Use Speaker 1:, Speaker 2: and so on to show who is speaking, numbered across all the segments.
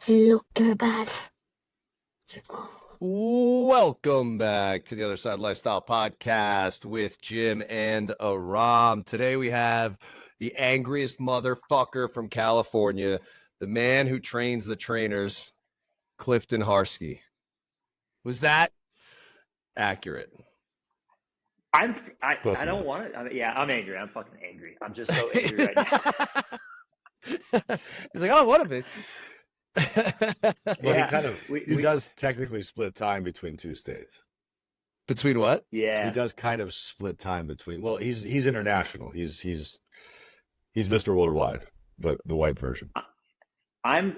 Speaker 1: Hello, everybody.
Speaker 2: Welcome back to the Other Side Lifestyle Podcast with Jim and Aram. Today we have the angriest motherfucker from California, the man who trains the trainers, Clifton Harsky. Was that accurate?
Speaker 3: I don't want to. Yeah, I'm angry. I'm fucking angry. I'm just so angry right now.
Speaker 2: He's like, I don't want to be.
Speaker 4: Well,
Speaker 3: Yeah,
Speaker 4: he does technically split time between two states.
Speaker 2: Between what?
Speaker 3: Yeah,
Speaker 4: He does kind of split time between. Well, he's international. He's Mr. Worldwide, but the white version.
Speaker 3: I'm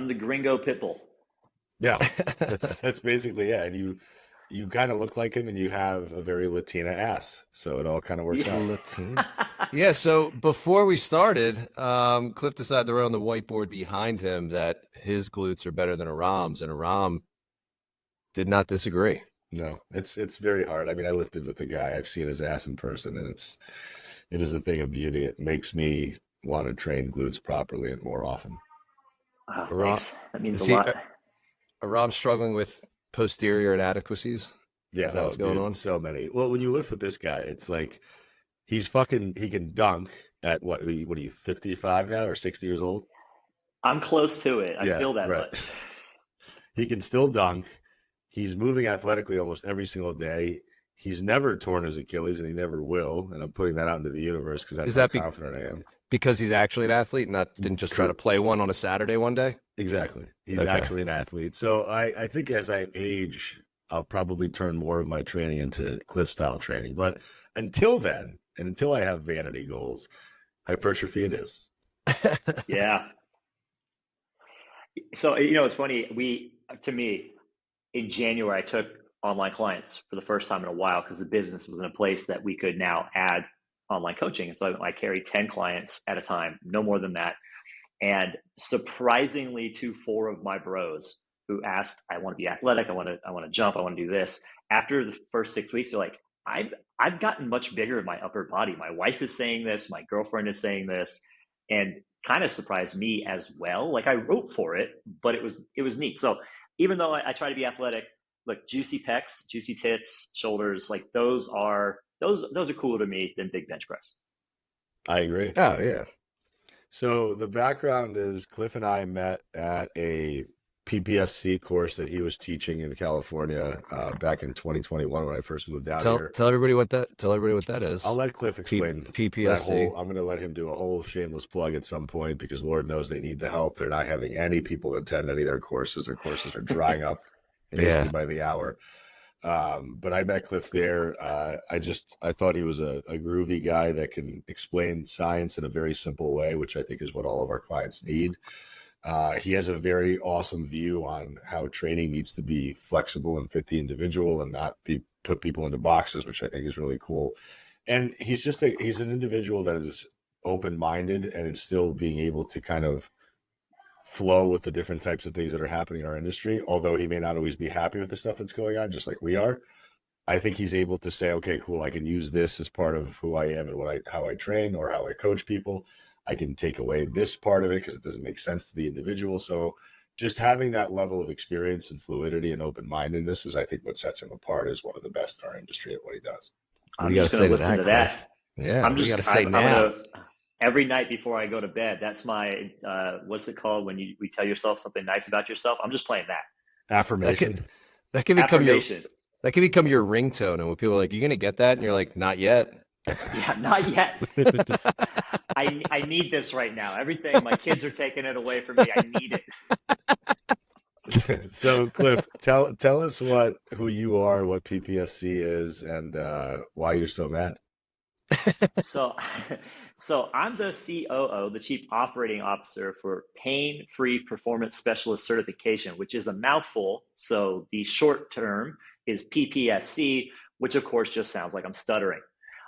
Speaker 3: the gringo pitbull.
Speaker 4: Yeah, that's basically it. And you kind of look like him, and you have a very Latina ass, so it all kind of works out.
Speaker 2: Latina. Yeah. So before we started, Cliff decided to write on the whiteboard behind him that his glutes are better than Aram's, and Aram did not disagree.
Speaker 4: No, it's very hard. I mean, I lifted with the guy. I've seen his ass in person, and it is a thing of beauty. It makes me want to train glutes properly and more often.
Speaker 3: Oh,
Speaker 2: Aram,
Speaker 3: thanks. That means a lot.
Speaker 2: Aram's struggling with posterior inadequacies.
Speaker 4: Yeah,
Speaker 2: Is that what's going on?
Speaker 4: So many. Well, when you lift with this guy, it's like he can dunk at what are you, 55 now or 60 years old?
Speaker 3: I'm close to it. I feel that much.
Speaker 4: He can still dunk. He's moving athletically almost every single day. He's never torn his Achilles, and he never will. And I'm putting that out into the universe because that's how confident I am.
Speaker 2: Because he's actually an athlete, and didn't just try to play one on a Saturday one day?
Speaker 4: Exactly. He's actually an athlete. So I think as I age, I'll probably turn more of my training into Cliff style training. But until then, and until I have vanity goals, hypertrophy it is.
Speaker 3: Yeah. So, it's funny. To me, in January, I took online clients for the first time in a while because the business was in a place that we could now add online coaching. And so I carry 10 clients at a time, no more than that. And surprisingly to 4 of my bros who asked, I want to be athletic, I want to jump, I want to do this. After the first 6 weeks, they're like, I've gotten much bigger in my upper body. My wife is saying this, my girlfriend is saying this, and kind of surprised me as well. Like I wrote for it, but it was neat. So even though I try to be athletic, look, juicy pecs, juicy tits, shoulders, like those are cooler to me than big bench press.
Speaker 4: I agree.
Speaker 2: Oh, yeah.
Speaker 4: So the background is Cliff and I met at a PPSC course that he was teaching in California back in 2021 when I first moved out here.
Speaker 2: Tell everybody what that is.
Speaker 4: I'll let Cliff explain
Speaker 2: PPSC.
Speaker 4: I'm going to let him do a whole shameless plug at some point because Lord knows they need the help. They're not having any people attend any of their courses. Their courses are drying up basically by the hour. But I met Cliff there. I thought he was a groovy guy that can explain science in a very simple way, which I think is what all of our clients need. He has a very awesome view on how training needs to be flexible and fit the individual and not put people into boxes, which I think is really cool. And he's an individual that is open-minded and is still being able to kind of flow with the different types of things that are happening in our industry. Although he may not always be happy with the stuff that's going on, just like we are. I think he's able to say, okay, cool, I can use this as part of who I am and how I train or how I coach people. I can take away this part of it because it doesn't make sense to the individual. So just having that level of experience and fluidity and open-mindedness is, I think, what sets him apart as one of the best in our industry at what he does.
Speaker 3: I'm just going to listen to that.
Speaker 2: Yeah,
Speaker 3: I'm got to say now. Every night before I go to bed, that's my, what's it called when we tell yourself something nice about yourself? I'm just playing that.
Speaker 4: Affirmation.
Speaker 2: That can become your ringtone. And when people are like, "You going to get that?" And you're like, "Not yet."
Speaker 3: Yeah, not yet. I need this right now. Everything, my kids are taking it away from me. I need
Speaker 4: it. So Cliff, tell us who you are, what PPSC is, and why you're so mad.
Speaker 3: So I'm the COO, the Chief Operating Officer for Pain-Free Performance Specialist Certification, which is a mouthful. So the short term is PPSC, which of course just sounds like I'm stuttering.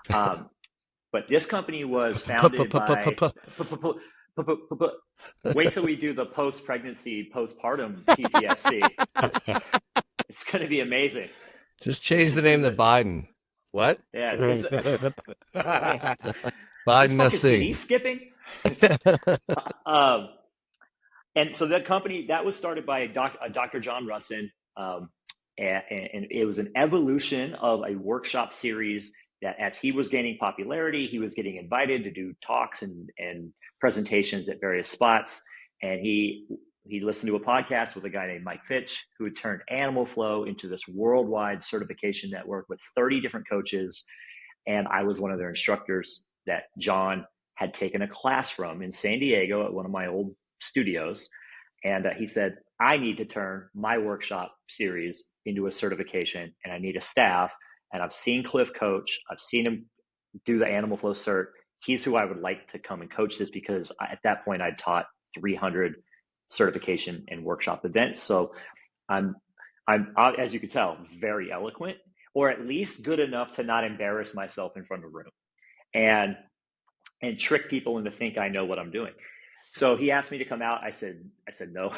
Speaker 3: But this company was founded by... Wait till we do the post-pregnancy, postpartum PPSC. It's going to be amazing.
Speaker 2: Just change the name to Biden. What?
Speaker 3: Yeah.
Speaker 2: Biden SC.
Speaker 3: Skipping? And so that company, that was started by Dr. John Russin. And it was an evolution of a workshop series that as he was gaining popularity, he was getting invited to do talks and presentations at various spots. And he listened to a podcast with a guy named Mike Fitch, who had turned Animal Flow into this worldwide certification network with 30 different coaches. And I was one of their instructors that John had taken a class from in San Diego at one of my old studios. And he said, I need to turn my workshop series into a certification, and I need a staff. And I've seen Cliff coach. I've seen him do the Animal Flow cert. He's who I would like to come and coach this, because at that point I'd taught 300 certification and workshop events. So I'm, as you can tell, very eloquent, or at least good enough to not embarrass myself in front of a room and trick people into think I know what I'm doing. So he asked me to come out. I said, no,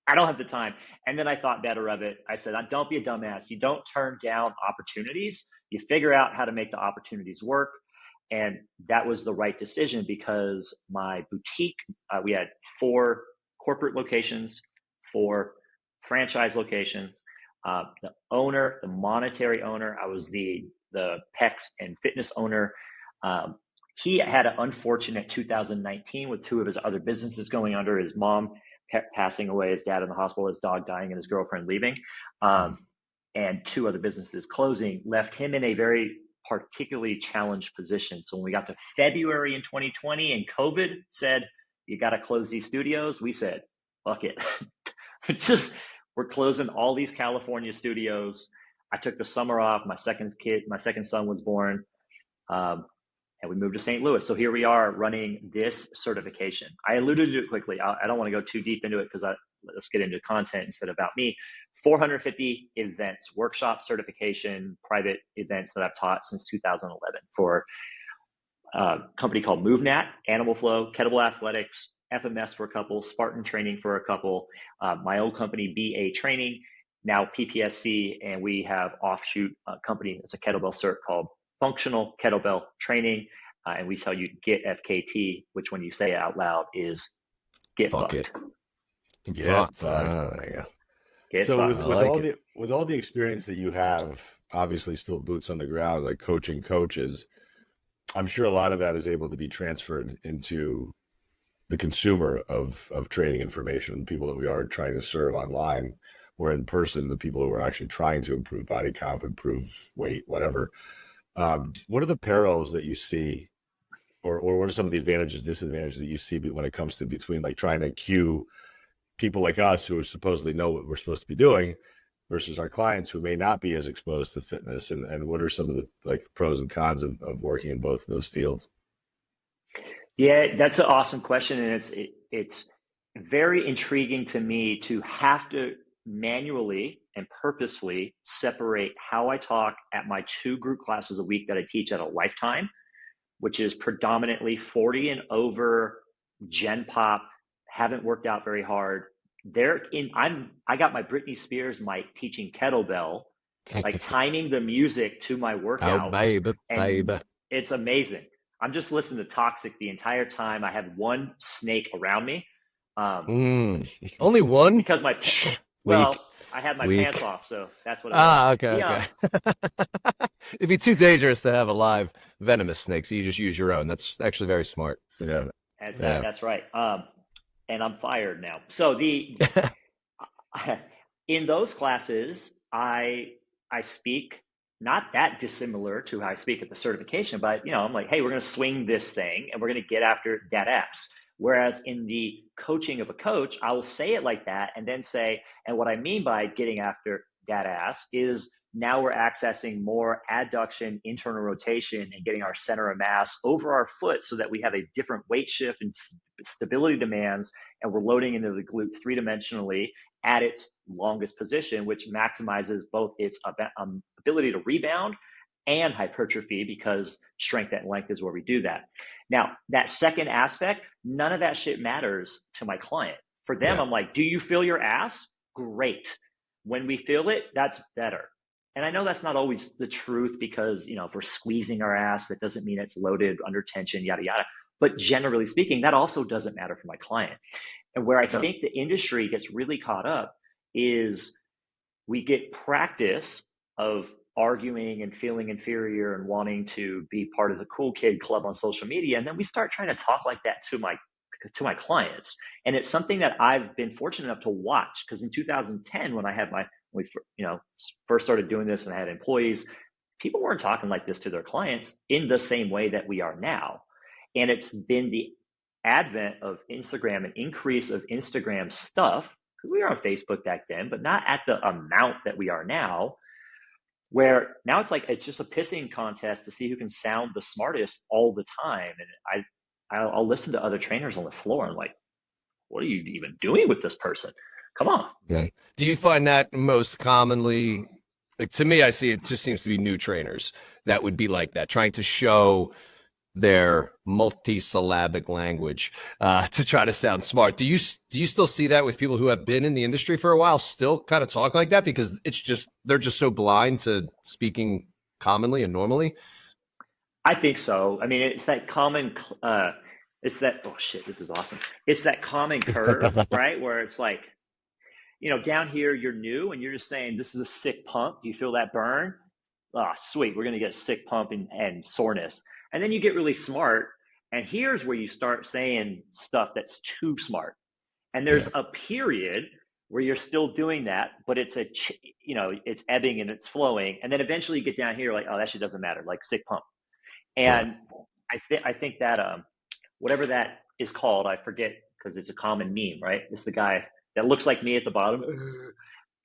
Speaker 3: I don't have the time. And then I thought better of it. I said, don't be a dumbass. You don't turn down opportunities. You figure out how to make the opportunities work. And that was the right decision, because my boutique, we had 4 corporate locations, 4 franchise locations. The owner, the monetary owner, I was the PEX and fitness owner. He had an unfortunate 2019 with 2 of his other businesses going under. His mom passing away, his dad in the hospital, his dog dying, and his girlfriend leaving. And 2 other businesses closing left him in a very particularly challenged position. So when we got to February in 2020 and COVID said, you got to close these studios, we said, fuck it. We're closing all these California studios. I took the summer off. My second son was born. And we moved to St. Louis. So here we are running this certification. I alluded to it quickly. I don't want to go too deep into it, because let's get into content instead of about me. 450 events, workshop, certification, private events that I've taught since 2011 for a company called MoveNat, Animal Flow, Kettlebell Athletics, FMS for a couple, Spartan Training for a couple, my own company, BA Training, now PPSC, and we have offshoot company. It's a kettlebell cert called Functional Kettlebell Training, and we tell you get FKT, which when you say it out loud is get
Speaker 2: Fuck
Speaker 3: fucked.
Speaker 2: it.
Speaker 4: Yeah.
Speaker 2: There you go.
Speaker 3: Get
Speaker 4: So
Speaker 3: fucked.
Speaker 4: with all the experience that you have, obviously still boots on the ground, like coaching coaches, I'm sure a lot of that is able to be transferred into the consumer of training information, the people that we are trying to serve online, or in person, the people who are actually trying to improve body comp, improve weight, whatever. What are the parallels that you see, or what are some of the advantages, disadvantages that you see when it comes to between like trying to cue people like us who supposedly know what we're supposed to be doing versus our clients who may not be as exposed to fitness, and what are some of the like pros and cons of working in both of those fields?
Speaker 3: Yeah, that's an awesome question, and it's very intriguing to me to have to manually and purposefully separate how I talk at my 2 group classes a week that I teach at a Lifetime, which is predominantly 40 and over, Gen Pop, haven't worked out very hard. I got my Britney Spears mic teaching kettlebell, like timing the music to my workouts.
Speaker 2: Oh, baby.
Speaker 3: It's amazing. I'm just listening to Toxic the entire time. I have 1 snake around me.
Speaker 2: Only 1?
Speaker 3: Because I had my pants off, so that's what it was.
Speaker 2: Okay. It'd be too dangerous to have a live venomous snake, so you just use your own. That's actually very smart.
Speaker 4: Yeah.
Speaker 3: That's right. And I'm fired now. So in those classes, I speak not that dissimilar to how I speak at the certification, but I'm like, hey, we're going to swing this thing and we're going to get after that ass. Whereas in the coaching of a coach, I will say it like that and then say, and what I mean by getting after that ass is now we're accessing more adduction, internal rotation, and getting our center of mass over our foot so that we have a different weight shift and stability demands, and we're loading into the glute 3-dimensionally at its longest position, which maximizes both its ability to rebound and hypertrophy, because strength at length is where we do that. Now, that second aspect, none of that shit matters to my client. For them, I'm like, do you feel your ass? Great. When we feel it, that's better. And I know that's not always the truth, because, if we're squeezing our ass, that doesn't mean it's loaded under tension, yada, yada. But generally speaking, that also doesn't matter for my client. And where I think the industry gets really caught up is we get practice of arguing and feeling inferior and wanting to be part of the cool kid club on social media. And then we start trying to talk like that to my clients. And it's something that I've been fortunate enough to watch, because in 2010, when we first started doing this and I had employees, people weren't talking like this to their clients in the same way that we are now. And it's been the advent of Instagram, an increase of Instagram stuff, because we were on Facebook back then, but not at the amount that we are now, where now it's just a pissing contest to see who can sound the smartest all the time. And I'll listen to other trainers on the floor and like, what are you even doing with this person? Come on.
Speaker 2: Okay. Do you find that most commonly, like, to me, I see it just seems to be new trainers that would be like that, trying to show their multisyllabic language to try to sound smart. Do you still see that with people who have been in the industry for a while, still kind of talk like that because they're just so blind to speaking commonly and normally?
Speaker 3: I think so. I mean, it's that common, oh shit, this is awesome. It's that common curve, right? Where it's like, down here, you're new and you're just saying, this is a sick pump. Do you feel that burn? Oh, sweet. We're going to get a sick pump and soreness. And then you get really smart. And here's where you start saying stuff that's too smart. And there's a period where you're still doing that, but it's it's ebbing and it's flowing. And then eventually you get down here like, oh, that shit doesn't matter, like sick pump. And I think that whatever that is called, I forget, because it's a common meme, right? It's the guy that looks like me at the bottom,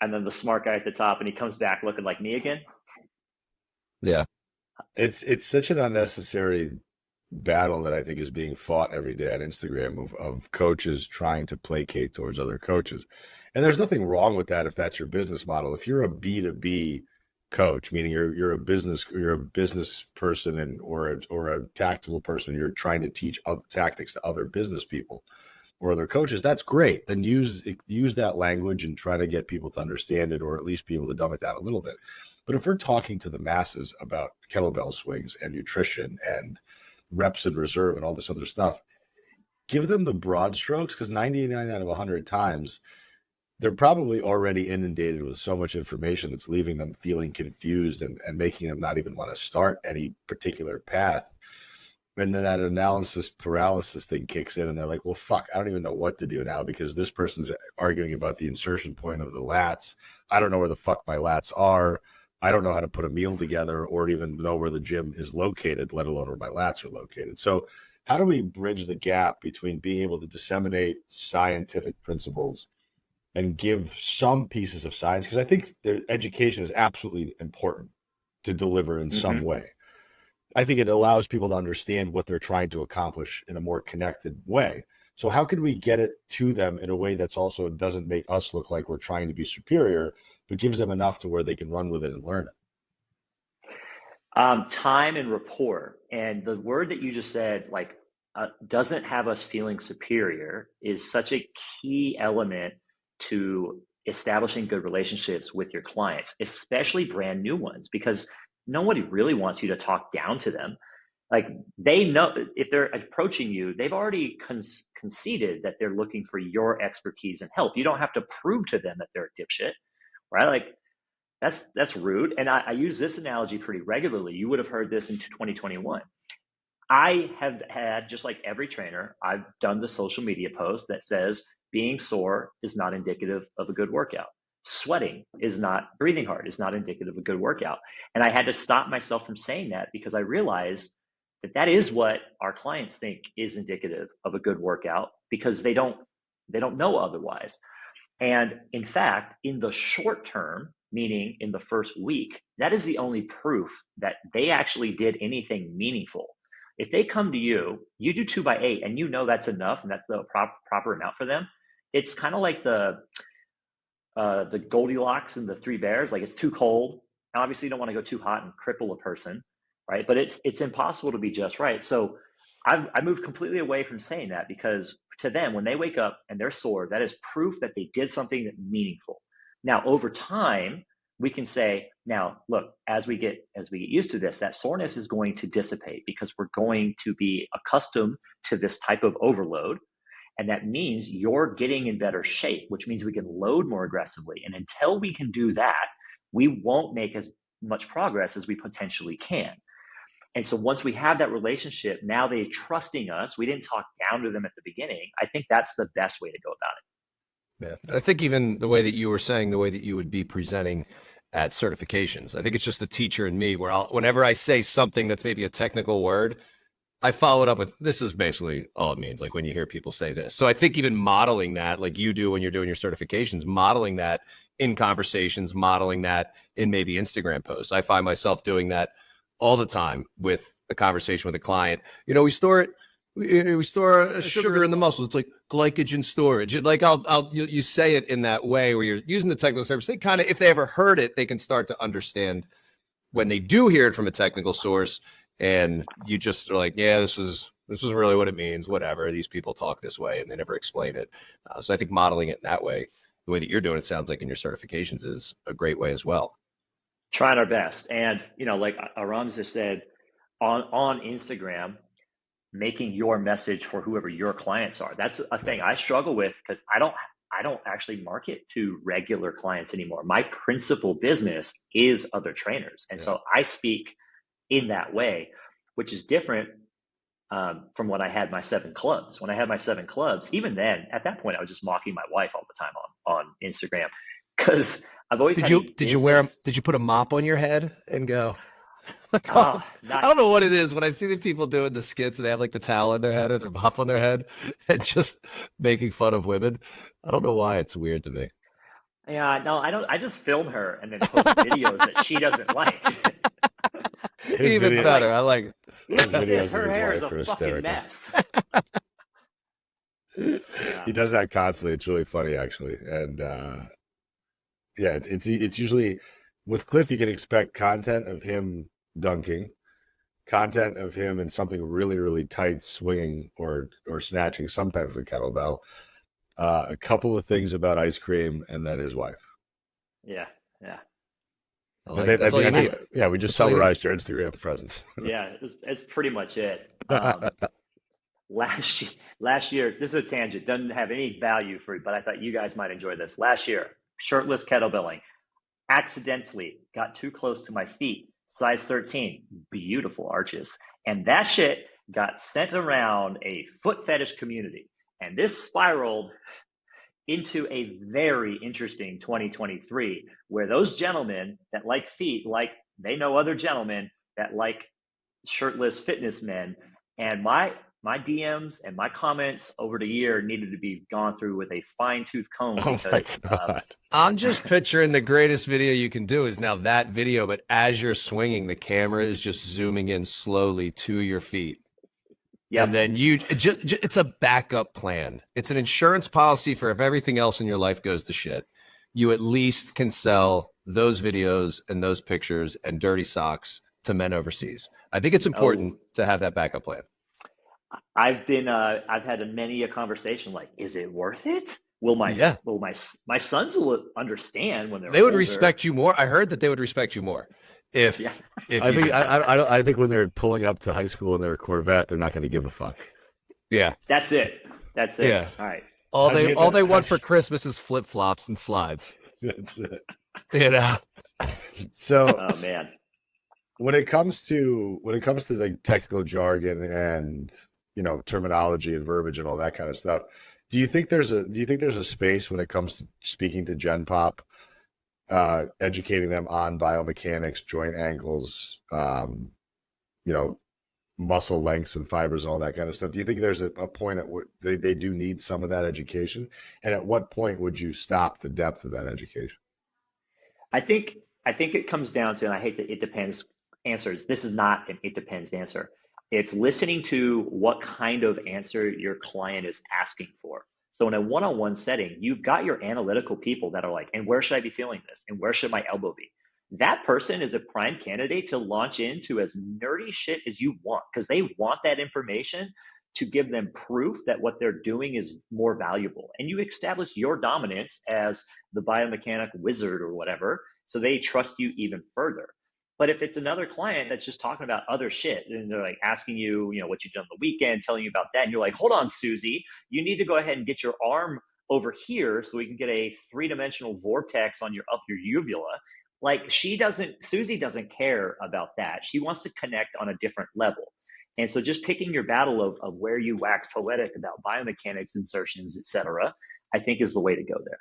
Speaker 3: and then the smart guy at the top, and he comes back looking like me again.
Speaker 2: Yeah.
Speaker 4: It's such an unnecessary battle that I think is being fought every day on Instagram of coaches trying to placate towards other coaches. And there's nothing wrong with that if that's your business model. If you're a B2B coach, meaning you're a business person or a tactical person, you're trying to teach other tactics to other business people or other coaches, that's great. Then use that language and try to get people to understand it, or at least be able to dumb it down a little bit. But if we're talking to the masses about kettlebell swings and nutrition and reps in reserve and all this other stuff, give them the broad strokes, because 99 out of 100 times, they're probably already inundated with so much information that's leaving them feeling confused and making them not even want to start any particular path. And then that analysis paralysis thing kicks in and they're like, well, fuck, I don't even know what to do now because this person's arguing about the insertion point of the lats. I don't know where the fuck my lats are. I don't know how to put a meal together or even know where the gym is located, let alone where my lats are located. So how do we bridge the gap between being able to disseminate scientific principles and give some pieces of science? Because I think their education is absolutely important to deliver in some way. I think it allows people to understand what they're trying to accomplish in a more connected way. So how can we get it to them in a way that's also doesn't make us look like we're trying to be superior, but gives them enough to where they can run with it and learn
Speaker 3: it? Time and rapport. And the word that you just said, like, doesn't have us feeling superior, is such a key element to establishing good relationships with your clients, especially brand new ones, because nobody really wants you to talk down to them. Like, they know if they're approaching you, they've already conceded that they're looking for your expertise and help. You don't have to prove to them that they're a dipshit, right? Like, that's rude. And I use this analogy pretty regularly. You would have heard this in 2021. I have had, just like every trainer, I've done the social media post that says being sore is not indicative of a good workout. Sweating breathing hard is not indicative of a good workout. And I had to stop myself from saying that, because I realized that is what our clients think is indicative of a good workout, because they don't know otherwise. And in fact, in the short term, meaning in the first week, that is the only proof that they actually did anything meaningful. If they come to you, you do 2x8 and you know that's enough and that's the proper amount for them. It's kind of like the Goldilocks and the Three Bears. Like, it's too cold. And obviously you don't want to go too hot and cripple a person, right? But it's impossible to be just right. So I moved completely away from saying that, because to them, when they wake up and they're sore, that is proof that they did something meaningful. Now, over time, we can say, now, look, as we get used to this, that soreness is going to dissipate, because we're going to be accustomed to this type of overload. And that means you're getting in better shape, which means we can load more aggressively. And until we can do that, we won't make as much progress as we potentially can. And so once we have that relationship, now they're trusting us. We didn't talk down to them at the beginning. I think that's the best way to go about it.
Speaker 2: Yeah. I think even the way that you were saying, the way that you would be presenting at certifications, I think it's just the teacher in me where whenever I say something that's maybe a technical word, I follow it up with, this is basically all it means. Like when you hear people say this. So I think even modeling that, like you do when you're doing your certifications, modeling that in conversations, modeling that in maybe Instagram posts. I find myself doing that all the time with a conversation with a client. You know, we store sugar in the muscle. It's like glycogen storage. Like you say it in that way where you're using the technical terms. They kind of, if they ever heard it, they can start to understand when they do hear it from a technical source. And you just are like, yeah, this is really what it means. Whatever. These people talk this way, and they never explain it. So I think modeling it in that way, the way that you're doing it, sounds like in your certifications, is a great way as well.
Speaker 3: Trying our best. And, you know, like Aram just said, on Instagram, making your message for whoever your clients are. That's a thing I struggle with because I don't actually market to regular clients anymore. My principal business is other trainers. And so I speak in that way, which is different from when I had my 7 clubs. When I had my 7 clubs, even then, at that point, I was just mocking my wife all the time on Instagram because I've always
Speaker 2: did you put a mop on your head and go? Like, I don't know what it is when I see the people doing the skits and they have like the towel on their head or their mop on their head and just making fun of women. I don't know why it's weird to me.
Speaker 3: Yeah, no, I don't. I just film her and then post videos that she doesn't like.
Speaker 2: Even better. I like it.
Speaker 4: His videos
Speaker 3: her
Speaker 4: of his
Speaker 3: hair
Speaker 4: wife
Speaker 3: is
Speaker 4: are
Speaker 3: a fucking
Speaker 4: hysterical.
Speaker 3: mess.
Speaker 4: He does that constantly. It's really funny, actually. And yeah, it's usually with Cliff, you can expect content of him dunking, content of him in something really, really tight, swinging or snatching some type of a kettlebell. A couple of things about ice cream, and then his wife.
Speaker 3: Yeah.
Speaker 4: Yeah, we just summarized your Instagram presence.
Speaker 3: Yeah, it's pretty much it. Last year, this is a tangent, doesn't have any value for you, but I thought you guys might enjoy this. Last year, shirtless kettlebelling, accidentally got too close to my feet, size 13, beautiful arches. And that shit got sent around a foot fetish community. And this spiraled into a very interesting 2023 where those gentlemen that like feet, like they know other gentlemen that like shirtless fitness men. And my DMs and my comments over the year needed to be gone through with a fine-tooth comb. Because,
Speaker 2: I'm just picturing the greatest video you can do is now that video, but as you're swinging, the camera is just zooming in slowly to your feet. Yep. And then it's a backup plan. It's an insurance policy for if everything else in your life goes to shit, you at least can sell those videos and those pictures and dirty socks to men overseas. I think it's important to have that backup plan.
Speaker 3: I've had many a conversation like, is it worth it? Will my sons will understand when they would
Speaker 2: respect you more. I heard that they would respect you more. I
Speaker 4: think when they're pulling up to high school in their Corvette, they're not going to give a fuck.
Speaker 2: Yeah,
Speaker 3: that's it.
Speaker 2: Yeah.
Speaker 3: All right.
Speaker 2: All they want for Christmas is flip flops and slides.
Speaker 4: That's it.
Speaker 2: You know.
Speaker 4: So,
Speaker 3: oh man,
Speaker 4: when it comes to like technical jargon and terminology and verbiage and all that kind of stuff, do you think there's a space when it comes to speaking to Gen Pop? Educating them on biomechanics, joint angles, muscle lengths and fibers and all that kind of stuff. Do you think there's a point at where they do need some of that education? And at what point would you stop the depth of that education?
Speaker 3: I think it comes down to, and I hate that it depends answers. This is not an it depends answer. It's listening to what kind of answer your client is asking for. So in a one-on-one setting, you've got your analytical people that are like, and where should I be feeling this? And where should my elbow be? That person is a prime candidate to launch into as nerdy shit as you want, because they want that information to give them proof that what they're doing is more valuable. And you establish your dominance as the biomechanic wizard or whatever, so they trust you even further. But if it's another client that's just talking about other shit and they're like asking you, what you've done on the weekend, telling you about that, and you're like, hold on, Susie, you need to go ahead and get your arm over here so we can get a 3-dimensional vortex on up your uvula. Like Susie doesn't care about that. She wants to connect on a different level. And so just picking your battle of where you wax poetic about biomechanics, insertions, etc., I think is the way to go there.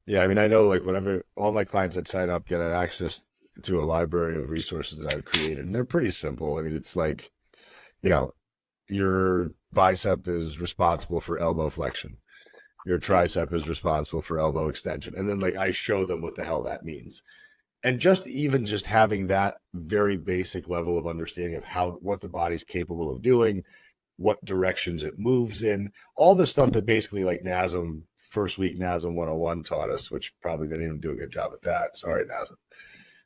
Speaker 4: Yeah, I mean, I know like whenever all my clients that sign up get access to a library of resources that I've created, and they're pretty simple. I mean, it's like, your bicep is responsible for elbow flexion. Your tricep is responsible for elbow extension. And then like I show them what the hell that means. And just having that very basic level of understanding of what the body's capable of doing, what directions it moves in, all the stuff that basically like NASM, first week NASM 101 taught us, which probably they didn't even do a good job at that. Sorry, NASM.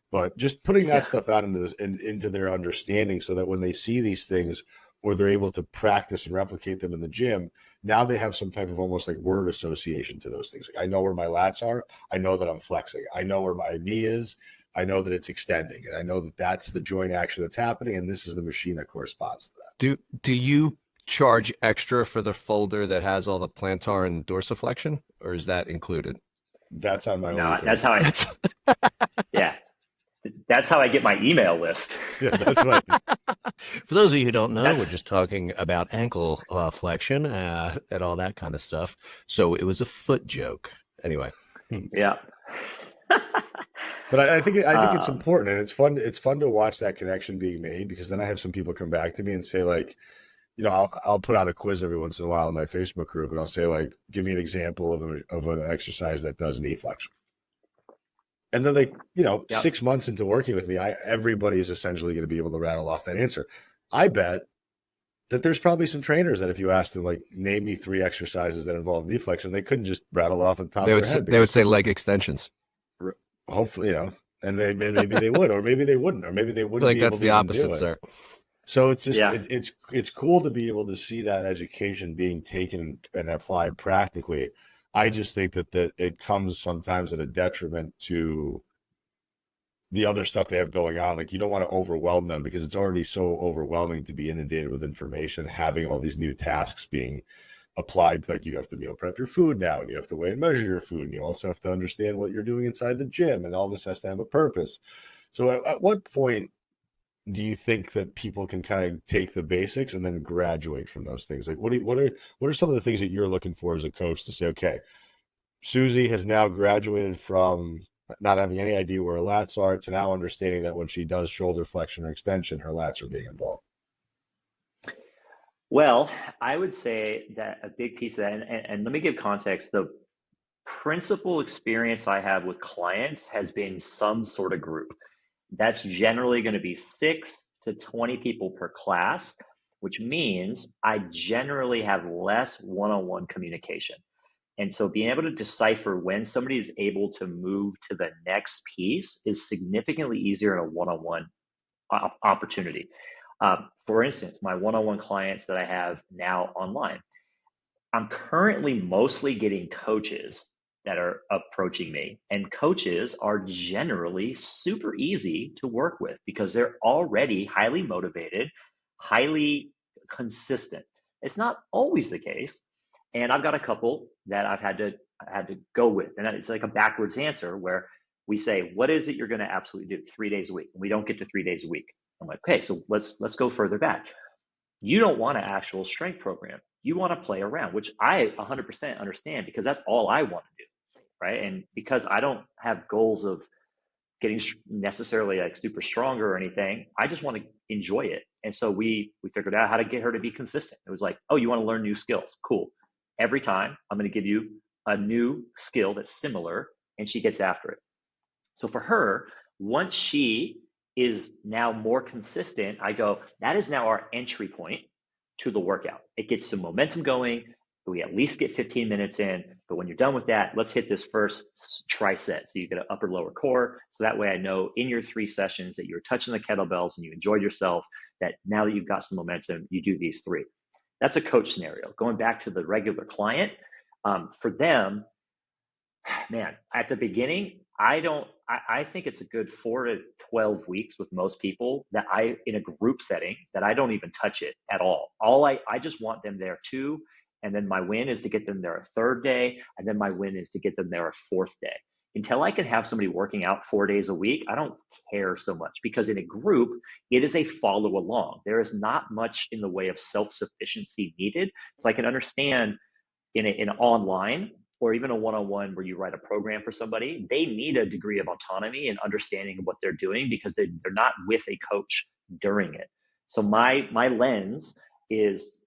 Speaker 4: But just putting that stuff out into their understanding so that when they see these things or they're able to practice and replicate them in the gym, now they have some type of almost like word association to those things. Like I know where my lats are. I know that I'm flexing. I know where my knee is. I know that it's extending. And I know that that's the joint action that's happening. And this is the machine that corresponds to that.
Speaker 2: Do you charge extra for the folder that has all the plantar and dorsiflexion, or is that included?
Speaker 4: That's on my own.
Speaker 3: No, that's how yeah. That's how I get my email list.
Speaker 4: Yeah, that's right.
Speaker 2: For those of you who don't know, we're just talking about ankle flexion and all that kind of stuff. So it was a foot joke. Anyway.
Speaker 3: Yeah.
Speaker 4: But I think it's important, and it's fun. It's fun to watch that connection being made, because then I have some people come back to me and say like, I'll put out a quiz every once in a while in my Facebook group, and I'll say like, give me an example of an exercise that does knee flexion. And then they, 6 months into working with me, everybody is essentially going to be able to rattle off that answer. I bet that there's probably some trainers that if you asked them, like, name me 3 exercises that involve knee flexion, they couldn't just rattle off at the top of their head.
Speaker 2: They would say leg extensions.
Speaker 4: Hopefully, and maybe they would, or maybe they wouldn't, or maybe they wouldn't.
Speaker 2: Like that's the opposite, sir.
Speaker 4: So it's just it's cool to be able to see that education being taken and applied practically. I just think that it comes sometimes at a detriment to the other stuff they have going on. Like, you don't want to overwhelm them, because it's already so overwhelming to be inundated with information, having all these new tasks being applied. Like, you have to meal prep your food now, and you have to weigh and measure your food, and you also have to understand what you're doing inside the gym, and all this has to have a purpose. So at what point do you think that people can kind of take the basics and then graduate from those things? Like, what are some of the things that you're looking for as a coach to say, okay, Susie has now graduated from not having any idea where her lats are to now understanding that when she does shoulder flexion or extension, her lats are being involved?
Speaker 3: Well, I would say that a big piece of that, and let me give context, the principal experience I have with clients has been some sort of group. That's generally going to be 6 to 20 people per class, which means I generally have less one-on-one communication. And so being able to decipher when somebody is able to move to the next piece is significantly easier in a one-on-one opportunity. For instance, my one-on-one clients that I have now online, I'm currently mostly getting coaches that are approaching me, and coaches are generally super easy to work with because they're already highly motivated, highly consistent. It's not always the case. And I've got a couple that I've had to go with, and it's like a backwards answer where we say, what is it you're going to absolutely do 3 days a week? And we don't get to 3 days a week. I'm like, okay, so let's go further back. You don't want an actual strength program. You want to play around, which I 100% understand, because that's all I want to do. Right. And because I don't have goals of getting necessarily like super stronger or anything, I just want to enjoy it. And so we figured out how to get her to be consistent. It was like, oh, you want to learn new skills? Cool. Every time I'm going to give you a new skill that's similar, and she gets after it. So for her, once she is now more consistent, I go, that is now our entry point to the workout. It gets some momentum going. We at least get 15 minutes in, but when you're done with that, let's hit this first tricep. So you get an upper lower core. So that way I know in your 3 sessions that you're touching the kettlebells and you enjoyed yourself, that now that you've got some momentum, you do these 3. That's a coach scenario. Going back to the regular client, for them, man, at the beginning, I think it's a good 4 to 12 weeks with most people that in a group setting, that I don't even touch it at all. I just want them there too. And then my win is to get them there a third day. And then my win is to get them there a fourth day. Until I can have somebody working out 4 days a week, I don't care so much, because in a group, it is a follow along. There is not much in the way of self-sufficiency needed. So I can understand in an online or even a one-on-one where you write a program for somebody, they need a degree of autonomy and understanding of what they're doing, because they're not with a coach during it. So my lens is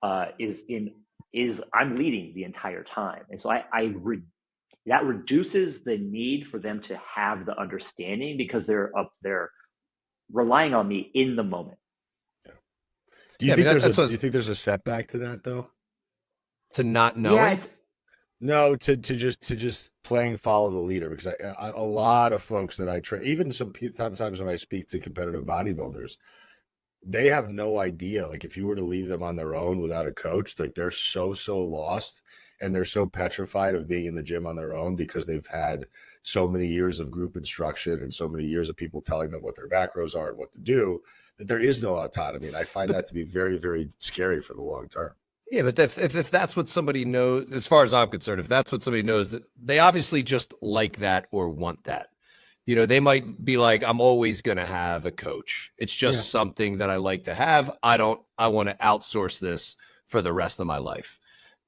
Speaker 3: I'm leading the entire time. And so that reduces the need for them to have the understanding, because they're relying on me in the moment.
Speaker 4: Do you think there's a setback to that though?
Speaker 2: To not knowing?
Speaker 4: No, to just playing follow the leader, because a lot of folks that I train, even sometimes when I speak to competitive bodybuilders, they have no idea. Like if you were to leave them on their own without a coach, like they're so lost, and they're so petrified of being in the gym on their own, because they've had so many years of group instruction and so many years of people telling them what their macros are and what to do, that there is no autonomy. And I find that to be very, very scary for the long term.
Speaker 2: Yeah, but if that's what somebody knows, as far as I'm concerned, if that's what somebody knows, that they obviously just like that or want that. You know, they might be like, I'm always going to have a coach. It's just something that I like to have. I want to outsource this for the rest of my life.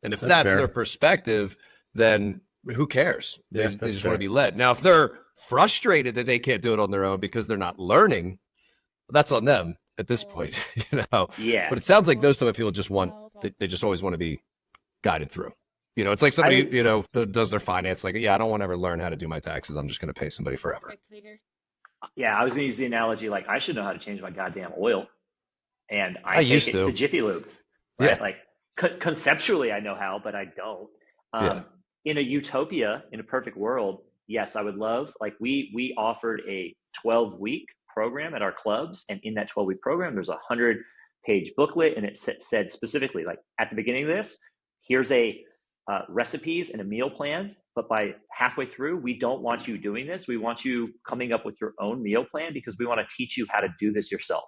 Speaker 2: And if that's their perspective, then who cares? They just want to be led. Now, if they're frustrated that they can't do it on their own because they're not learning, that's on them at this point, you know?
Speaker 3: Yeah.
Speaker 2: But it sounds like those type of people just they just always want to be guided through. You know, it's like somebody, you know, does their finance, like, I don't want to ever learn how to do my taxes. I'm just going to pay somebody forever.
Speaker 3: Yeah, I was going to use the analogy, like, I should know how to change my goddamn oil. And I
Speaker 2: used to.
Speaker 3: the Jiffy Lube. Right?
Speaker 2: Yeah.
Speaker 3: Like, conceptually, I know how, but I don't. In a utopia, in a perfect world, yes, I would love, like, we offered a 12-week program at our clubs. And in that 12-week program, there's a 100-page booklet. And it said specifically, like, at the beginning of this, here's a recipes and a meal plan, but by halfway through, we don't want you doing this. We want you coming up with your own meal plan, because we want to teach you how to do this yourself.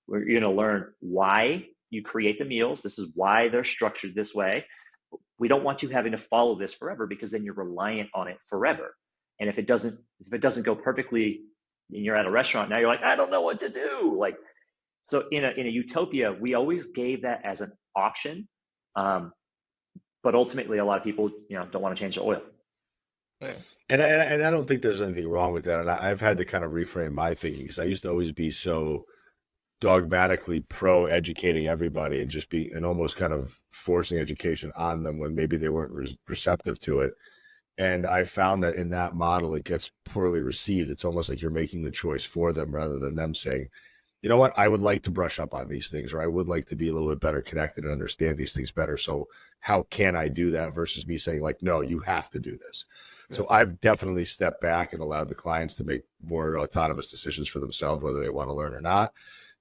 Speaker 3: You're going to learn why you create the meals. This is why they're structured this way. We don't want you having to follow this forever, because then you're reliant on it forever. And if it doesn't go perfectly, and you're at a restaurant, now you're like, I don't know what to do. Like, so in a utopia, we always gave that as an option. But ultimately, a lot of people, don't want to change the oil.
Speaker 4: Yeah. And I don't think there's anything wrong with that. And I've had to kind of reframe my thinking, because I used to always be so dogmatically pro educating everybody and almost kind of forcing education on them when maybe they weren't receptive to it. And I found that in that model, it gets poorly received. It's almost like you're making the choice for them rather than them saying, you know what, I would like to brush up on these things, or I would like to be a little bit better connected and understand these things better. So how can I do that, versus me saying, like, no, you have to do this. So I've definitely stepped back and allowed the clients to make more autonomous decisions for themselves, whether they want to learn or not.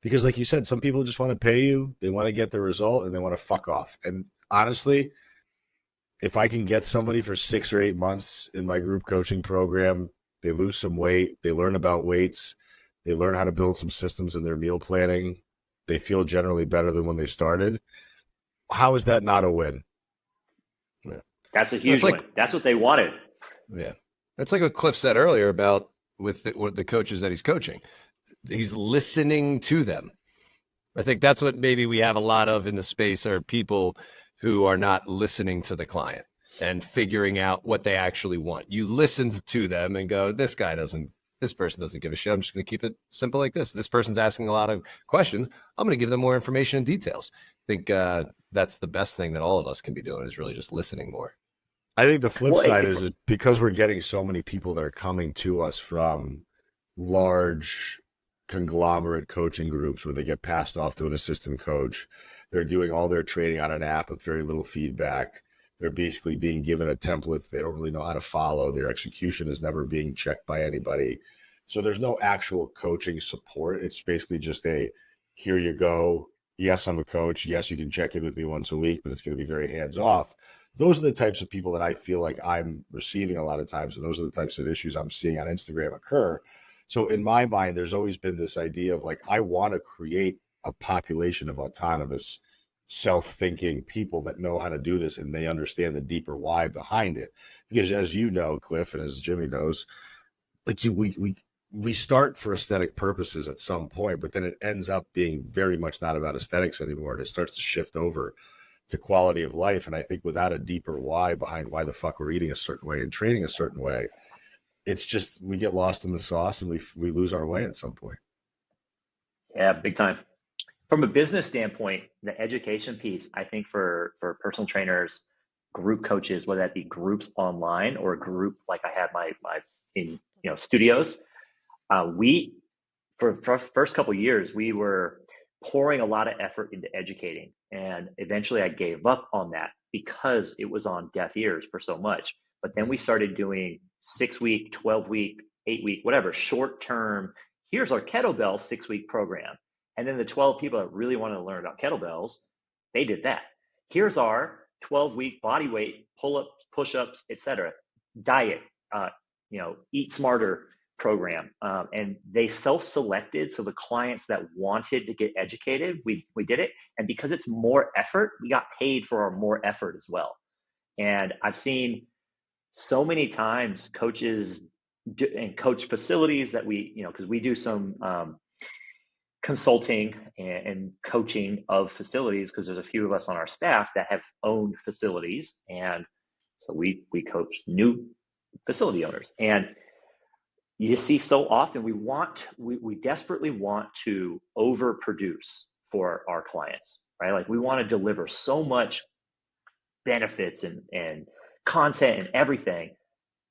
Speaker 4: Because like you said, some people just want to pay you, they want to get the result, and they want to fuck off. And honestly, if I can get somebody for 6 or 8 months in my group coaching program, they lose some weight, they learn about weights, they learn how to build some systems in their meal planning, they feel generally better than when they started. How is that not a win?
Speaker 3: Yeah. That's a huge win. That's what they wanted.
Speaker 2: Yeah. That's like what Cliff said earlier about with the coaches that he's coaching. He's listening to them. I think that's what maybe we have a lot of in the space, are people who are not listening to the client and figuring out what they actually want. You listen to them and go, this person doesn't give a shit. I'm just going to keep it simple like this. This person's asking a lot of questions. I'm going to give them more information and details. I think that's the best thing that all of us can be doing, is really just listening more.
Speaker 4: I think the flip side is because we're getting so many people that are coming to us from large conglomerate coaching groups where they get passed off to an assistant coach. They're doing all their training on an app with very little feedback. They're basically being given a template they don't really know how to follow. Their execution is never being checked by anybody. So there's no actual coaching support. It's basically just here you go. Yes, I'm a coach. Yes, you can check in with me once a week, but it's going to be very hands off. those are the types of people that I feel like I'm receiving a lot of times. And those are the types of issues I'm seeing on Instagram occur. So in my mind, there's always been this idea of like, I want to create a population of autonomous, self-thinking people that know how to do this and they understand the deeper why behind it. Because as you know, Cliff, and as Jimmy knows, like we start for aesthetic purposes at some point, but then it ends up being very much not about aesthetics anymore. And it starts to shift over to quality of life. And I think without a deeper why behind why the fuck we're eating a certain way and training a certain way, it's just, we get lost in the sauce and we lose our way at some point.
Speaker 3: Yeah, big time. From a business standpoint, the education piece, I think for personal trainers, group coaches, whether that be groups online or a group like I have my in studios, we for first couple of years we were pouring a lot of effort into educating, and eventually I gave up on that because it was on deaf ears for so much. But then we started doing 6-week, 12-week, 8-week, whatever, short term. Here's our kettlebell 6-week program. And then the 12 people that really wanted to learn about kettlebells, they did that. Here's our 12-week body weight, pull-ups, push-ups, etc. diet, eat smarter program. And they self-selected. So the clients that wanted to get educated, we did it. And because it's more effort, we got paid for our more effort as well. And I've seen so many times coaches and coach facilities that because we do some consulting and coaching of facilities, because there's a few of us on our staff that have owned facilities, and so we coach new facility owners. And you see so often we desperately want to overproduce for our clients, right? Like we want to deliver so much benefits and content and everything,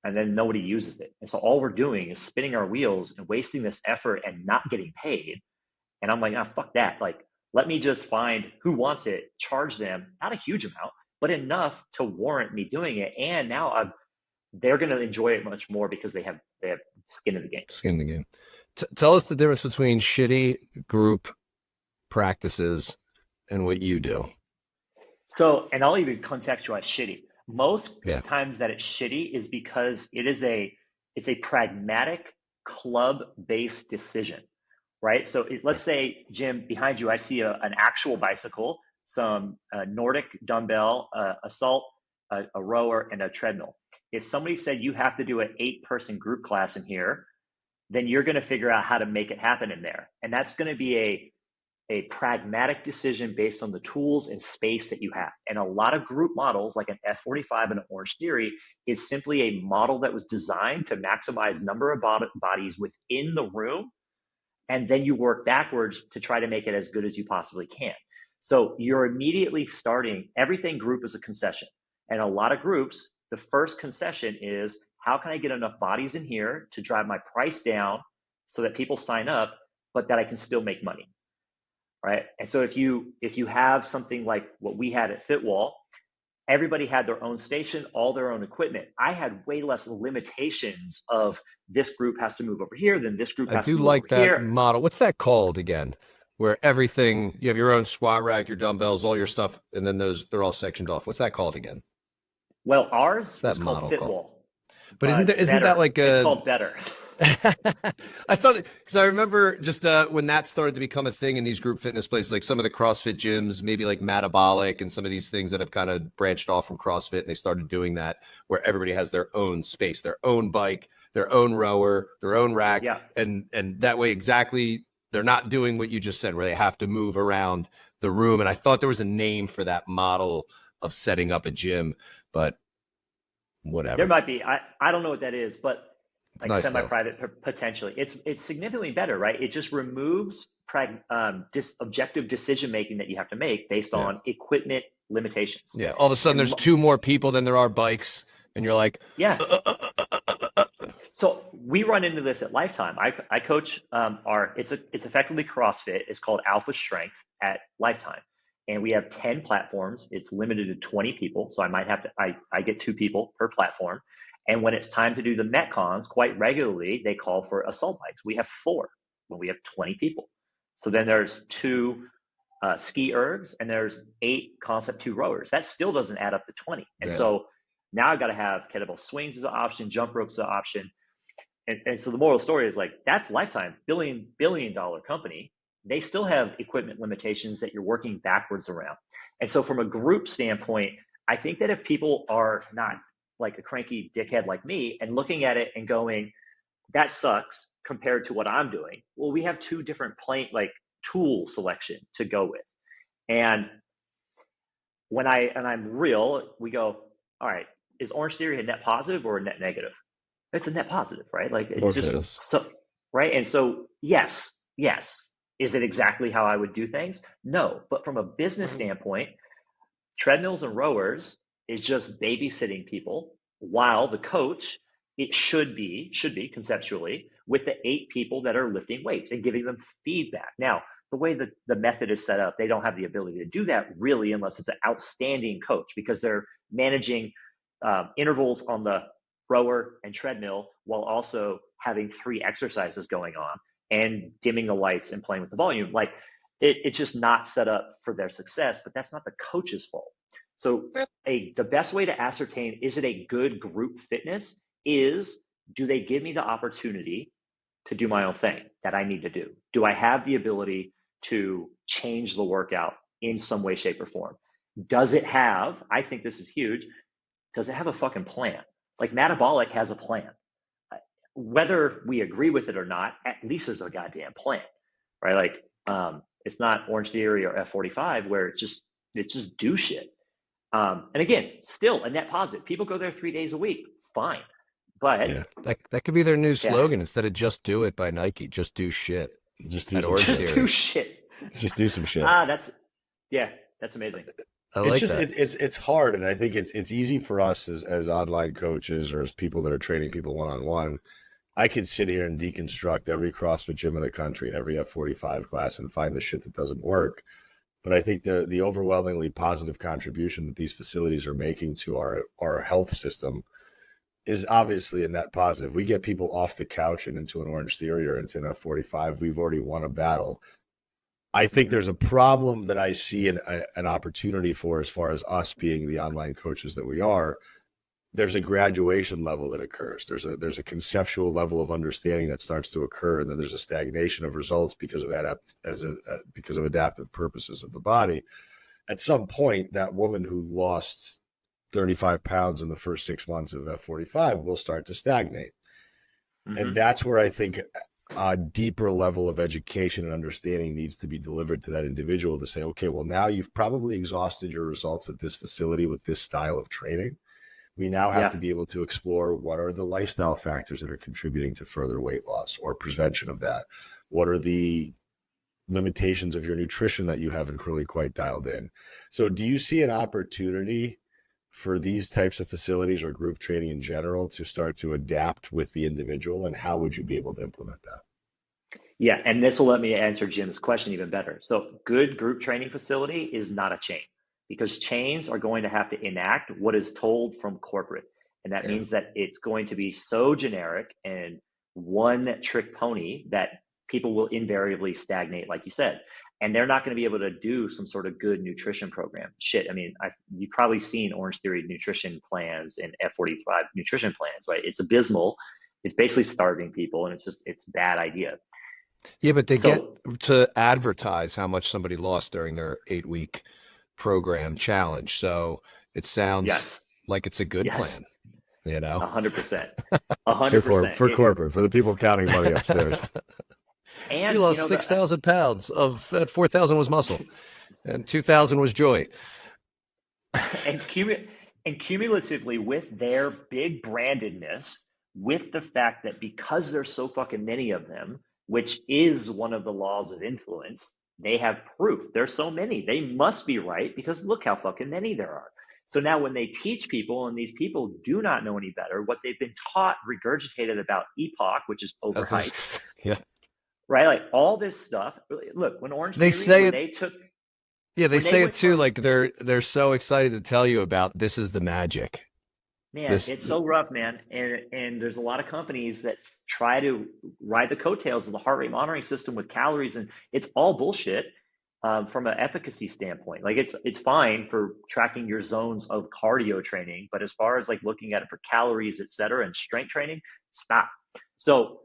Speaker 3: and then nobody uses it. And so all we're doing is spinning our wheels and wasting this effort and not getting paid. And I'm like, fuck that. Like, let me just find who wants it, charge them, not a huge amount, but enough to warrant me doing it. And now they're going to enjoy it much more because they have skin in the game.
Speaker 2: Skin in the game. Tell us the difference between shitty group practices and what you do.
Speaker 3: So, and I'll even contextualize shitty. Most times that it's shitty is because it's a pragmatic club-based decision. Right. So let's say, Jim, behind you, I see an actual bicycle, some Nordic dumbbell, a salt, a rower, and a treadmill. If somebody said you have to do an 8-person group class in here, then you're going to figure out how to make it happen in there. And that's going to be a pragmatic decision based on the tools and space that you have. And a lot of group models, like an F45 and an Orange Theory, is simply a model that was designed to maximize number of bodies within the room. And then you work backwards to try to make it as good as you possibly can. So you're immediately starting, everything group is a concession. And a lot of groups, the first concession is, how can I get enough bodies in here to drive my price down so that people sign up, but that I can still make money, right? And so if you have something like what we had at Fitwall, everybody had their own station, all their own equipment. I had way less limitations of this group has to move over here, then this group has to move over here. I do like that
Speaker 2: model. What's that called again? Where everything, you have your own squat rack, your dumbbells, all your stuff, and then they're all sectioned off. What's that called again?
Speaker 3: Well, ours is called Fitwall.
Speaker 2: But isn't that like
Speaker 3: it's called Better.
Speaker 2: I thought, because I remember just when that started to become a thing in these group fitness places, like some of the CrossFit gyms, maybe like Metabolic and some of these things that have kind of branched off from CrossFit, and they started doing that where everybody has their own space, their own bike, their own rower, their own rack.
Speaker 3: Yeah.
Speaker 2: And that way, exactly, they're not doing what you just said, where they have to move around the room. And I thought there was a name for that model of setting up a gym, but whatever.
Speaker 3: There might be. I don't know what that is, but
Speaker 2: it's
Speaker 3: like
Speaker 2: nice,
Speaker 3: semi-private potentially. It's significantly better, right? It just removes objective decision making that you have to make based on equipment limitations.
Speaker 2: Yeah. All of a sudden, there's 2 more people than there are bikes, and you're like,
Speaker 3: yeah. So we run into this at Lifetime. I coach it's effectively CrossFit. It's called Alpha Strength at Lifetime. And we have 10 platforms. It's limited to 20 people. So I get 2 people per platform. And when it's time to do the Metcons, quite regularly, they call for assault bikes. We have 4 when we have 20 people. So then there's 2 ski ergs and there's 8 concept 2 rowers. That still doesn't add up to 20. And
Speaker 2: Yeah.
Speaker 3: so now I've got to have kettlebell swings as an option, jump ropes as an option. And so the moral story is like, that's Lifetime, billion dollar company. They still have equipment limitations that you're working backwards around. And so from a group standpoint, I think that if people are not like a cranky dickhead like me and looking at it and going, that sucks compared to what I'm doing. Well, we have 2 different tool selection to go with. And when I'm real, we go, all right, is Orange Theory a net positive or a net negative? It's a net positive, right? Like it's just so, right. And so, yes. Is it exactly how I would do things? No. But from a business standpoint, treadmills and rowers is just babysitting people, while the coach, it should be conceptually with the 8 people that are lifting weights and giving them feedback. Now, the way that the method is set up, they don't have the ability to do that really unless it's an outstanding coach, because they're managing intervals on the rower and treadmill while also having 3 exercises going on and dimming the lights and playing with the volume. Like it's just not set up for their success, but that's not the coach's fault. So the best way to ascertain, is it a good group fitness, is do they give me the opportunity to do my own thing that I need to do? Do I have the ability to change the workout in some way, shape, or form? Does it have, I think this is huge, does it have a fucking plan? Like Metabolic has a plan. Whether we agree with it or not, at least there's a goddamn plan, right? Like it's not Orange Theory or F45 where it's just do shit. And again, still a net positive. People go there 3 days a week, fine. But
Speaker 2: yeah, that could be their new slogan instead of "Just Do It" by Nike. Just do shit.
Speaker 4: Just do
Speaker 3: shit.
Speaker 4: Just do some shit.
Speaker 3: That's amazing.
Speaker 2: I like
Speaker 4: that. It's hard, and I think it's easy for us as online coaches or as people that are training people one-on-one. I could sit here and deconstruct every CrossFit gym in the country and every F45 class and find the shit that doesn't work. But I think the overwhelmingly positive contribution that these facilities are making to our health system is obviously a net positive. We get people off the couch and into an Orange Theory or into an F45. We've already won a battle. I think there's a problem that I see an opportunity for, as far as us being the online coaches that we are. There's a graduation level that occurs. There's a conceptual level of understanding that starts to occur, and then there's a stagnation of results because of adaptive purposes of the body. At some point, that woman who lost 35 pounds in the first 6 months of F45 will start to stagnate. Mm-hmm. And that's where I think a deeper level of education and understanding needs to be delivered to that individual to say, okay, well, now you've probably exhausted your results at this facility with this style of training. We now have to be able to explore what are the lifestyle factors that are contributing to further weight loss or prevention of that. What are the limitations of your nutrition that you haven't really quite dialed in? So do you see an opportunity for these types of facilities or group training in general to start to adapt with the individual, and how would you be able to implement that?
Speaker 3: Yeah, and this will let me answer Jim's question even better. So good group training facility is not a chain, because chains are going to have to enact what is told from corporate. And that means that it's going to be so generic and one trick pony that people will invariably stagnate, like you said. And they're not going to be able to do some sort of good nutrition program. Shit, I mean, you've probably seen Orange Theory nutrition plans and F45 nutrition plans, right? It's abysmal. It's basically starving people, and it's a bad idea.
Speaker 2: Yeah, but they get to advertise how much somebody lost during their 8-week program challenge. So it sounds like it's a good plan, you know?
Speaker 3: 100%. 100%.
Speaker 4: For corporate, for the people counting money upstairs.
Speaker 2: And you lost 6,000 pounds. Of that, 4,000 was muscle and 2,000 was joy.
Speaker 3: And cumulatively, with their big brandedness, with the fact that because there's so fucking many of them, which is one of the laws of influence, they have proof. There's so many. They must be right, because look how fucking many there are. So now when they teach people, and these people do not know any better, what they've been taught, regurgitated about EPOC, which is overhyped. Right? Like all this stuff. Look, when Orange Theory,
Speaker 2: say
Speaker 3: when they took...
Speaker 2: Yeah, they say it too, like they're so excited to tell you about this is the magic.
Speaker 3: Man, it's so rough, man. And there's a lot of companies that try to ride the coattails of the heart rate monitoring system with calories, and it's all bullshit. from an efficacy standpoint. Like it's fine for tracking your zones of cardio training, but as far as like looking at it for calories, et cetera, and strength training, stop. So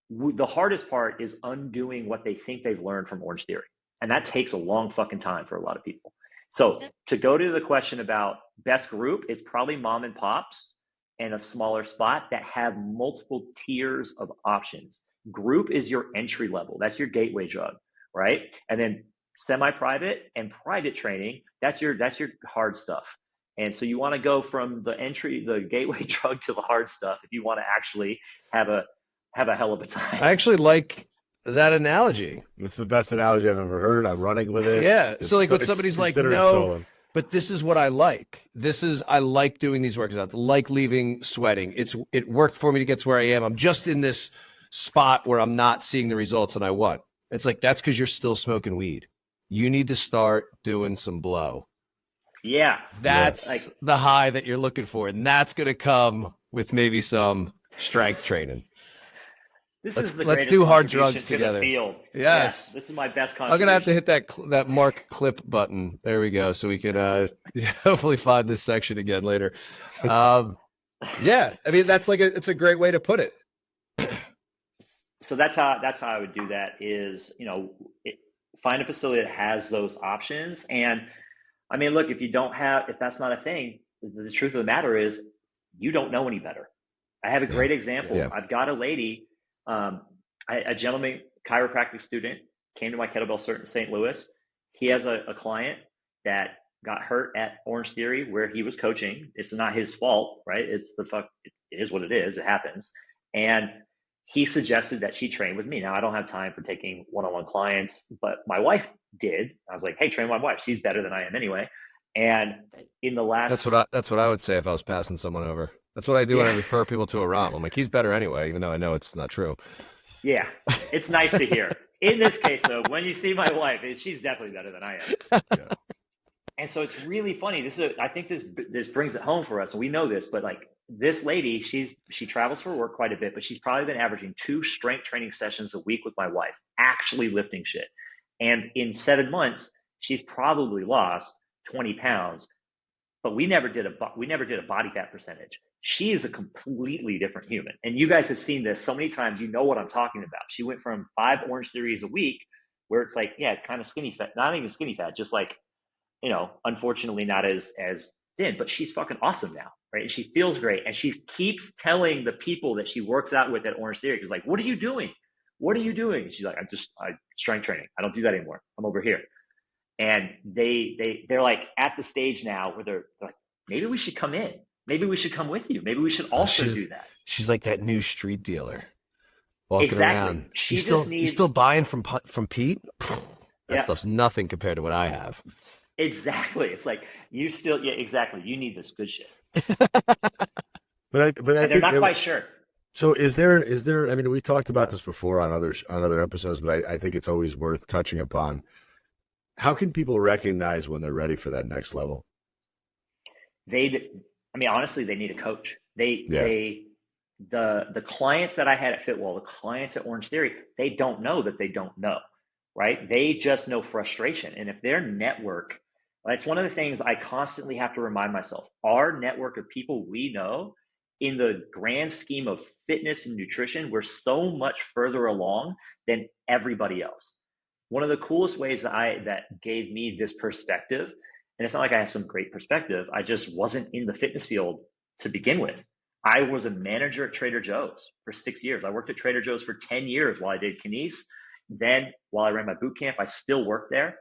Speaker 3: the hardest part is undoing what they think they've learned from Orange Theory. And that takes a long fucking time for a lot of people. So to go to the question about best group, it's probably mom and pops and a smaller spot that have multiple tiers of options. Group is your entry level. That's your gateway drug, right? And then semi-private and private training, that's your hard stuff. And so you want to go from the gateway drug to the hard stuff if you want to actually have a hell of a time.
Speaker 2: I actually like that analogy.
Speaker 4: It's the best analogy I've ever heard. I'm running with it.
Speaker 2: Yeah. So like when somebody's like, no,
Speaker 4: stolen.
Speaker 2: But this is what I like. I like doing these workouts. I like leaving sweating. It worked for me to get to where I am. I'm just in this spot where I'm not seeing the results that I want. It's like, that's because you're still smoking weed. You need to start doing some blow.
Speaker 3: Yeah.
Speaker 2: That's like the high that you're looking for. And that's going to come with maybe some strength training. Let's do hard drugs together.
Speaker 3: Yes.
Speaker 2: Yeah,
Speaker 3: this is my best contribution.
Speaker 2: I'm going to have to hit that mark clip button. There we go. So we can hopefully find this section again later. Yeah. I mean, it's a great way to put it.
Speaker 3: So that's how I would do that is, find a facility that has those options. And I mean, look, if that's not a thing, the truth of the matter is you don't know any better. I have a great example. Yeah. I've got a lady, a gentleman, chiropractic student, came to my kettlebell cert in St. Louis. He has a client that got hurt at Orange Theory where he was coaching. It's not his fault, right? It is what it is. It happens. And he suggested that she train with me. Now, I don't have time for taking one-on-one clients, but my wife did. I was like, hey, train my wife. She's better than I am anyway. And in the last...
Speaker 2: That's what I would say if I was passing someone over. That's what I do when I refer people to a Ram. I'm like, he's better anyway, even though I know it's not true.
Speaker 3: Yeah, it's nice to hear. In this case, though, when you see my wife, she's definitely better than I am. Yeah. And so it's really funny. I think this brings it home for us. And we know this, but like this lady, she travels for work quite a bit, but she's probably been averaging 2 strength training sessions a week with my wife, actually lifting shit. And in 7 months, she's probably lost 20 pounds, but we never did a body fat percentage. She is a completely different human. And you guys have seen this so many times, you know what I'm talking about. She went from 5 Orange Theories a week where it's like, yeah, kind of skinny fat, not even skinny fat, just like, unfortunately not as thin, but she's fucking awesome now, right? And she feels great. And she keeps telling the people that she works out with at Orange Theory, because like, what are you doing? What are you doing? And she's like, I'm strength training. I don't do that anymore. I'm over here. And they're like at the stage now where they're like, maybe we should come in. Maybe we should come with you. Maybe we should also do that.
Speaker 2: She's like that new street dealer walking around. You still buying from Pete? That stuff's nothing compared to what I have.
Speaker 3: Exactly. It's like exactly. You need this good shit.
Speaker 4: but
Speaker 3: they're not quite sure.
Speaker 4: So is there? I mean, we talked about this before on other episodes, but I think it's always worth touching upon. How can people recognize when they're ready for that next level?
Speaker 3: Honestly, they need a coach. The clients that I had at Fitwall, the clients at Orange Theory, they don't know that they don't know, right? They just know frustration. And if their network, that's one of the things I constantly have to remind myself, our network of people we know, in the grand scheme of fitness and nutrition, we're so much further along than everybody else. One of the coolest ways that gave me this perspective, and it's not like I have some great perspective, I just wasn't in the fitness field to begin with. I was a manager at Trader Joe's for 6 years. I worked at Trader Joe's for 10 years while I did Kines. Then while I ran my boot camp, I still worked there.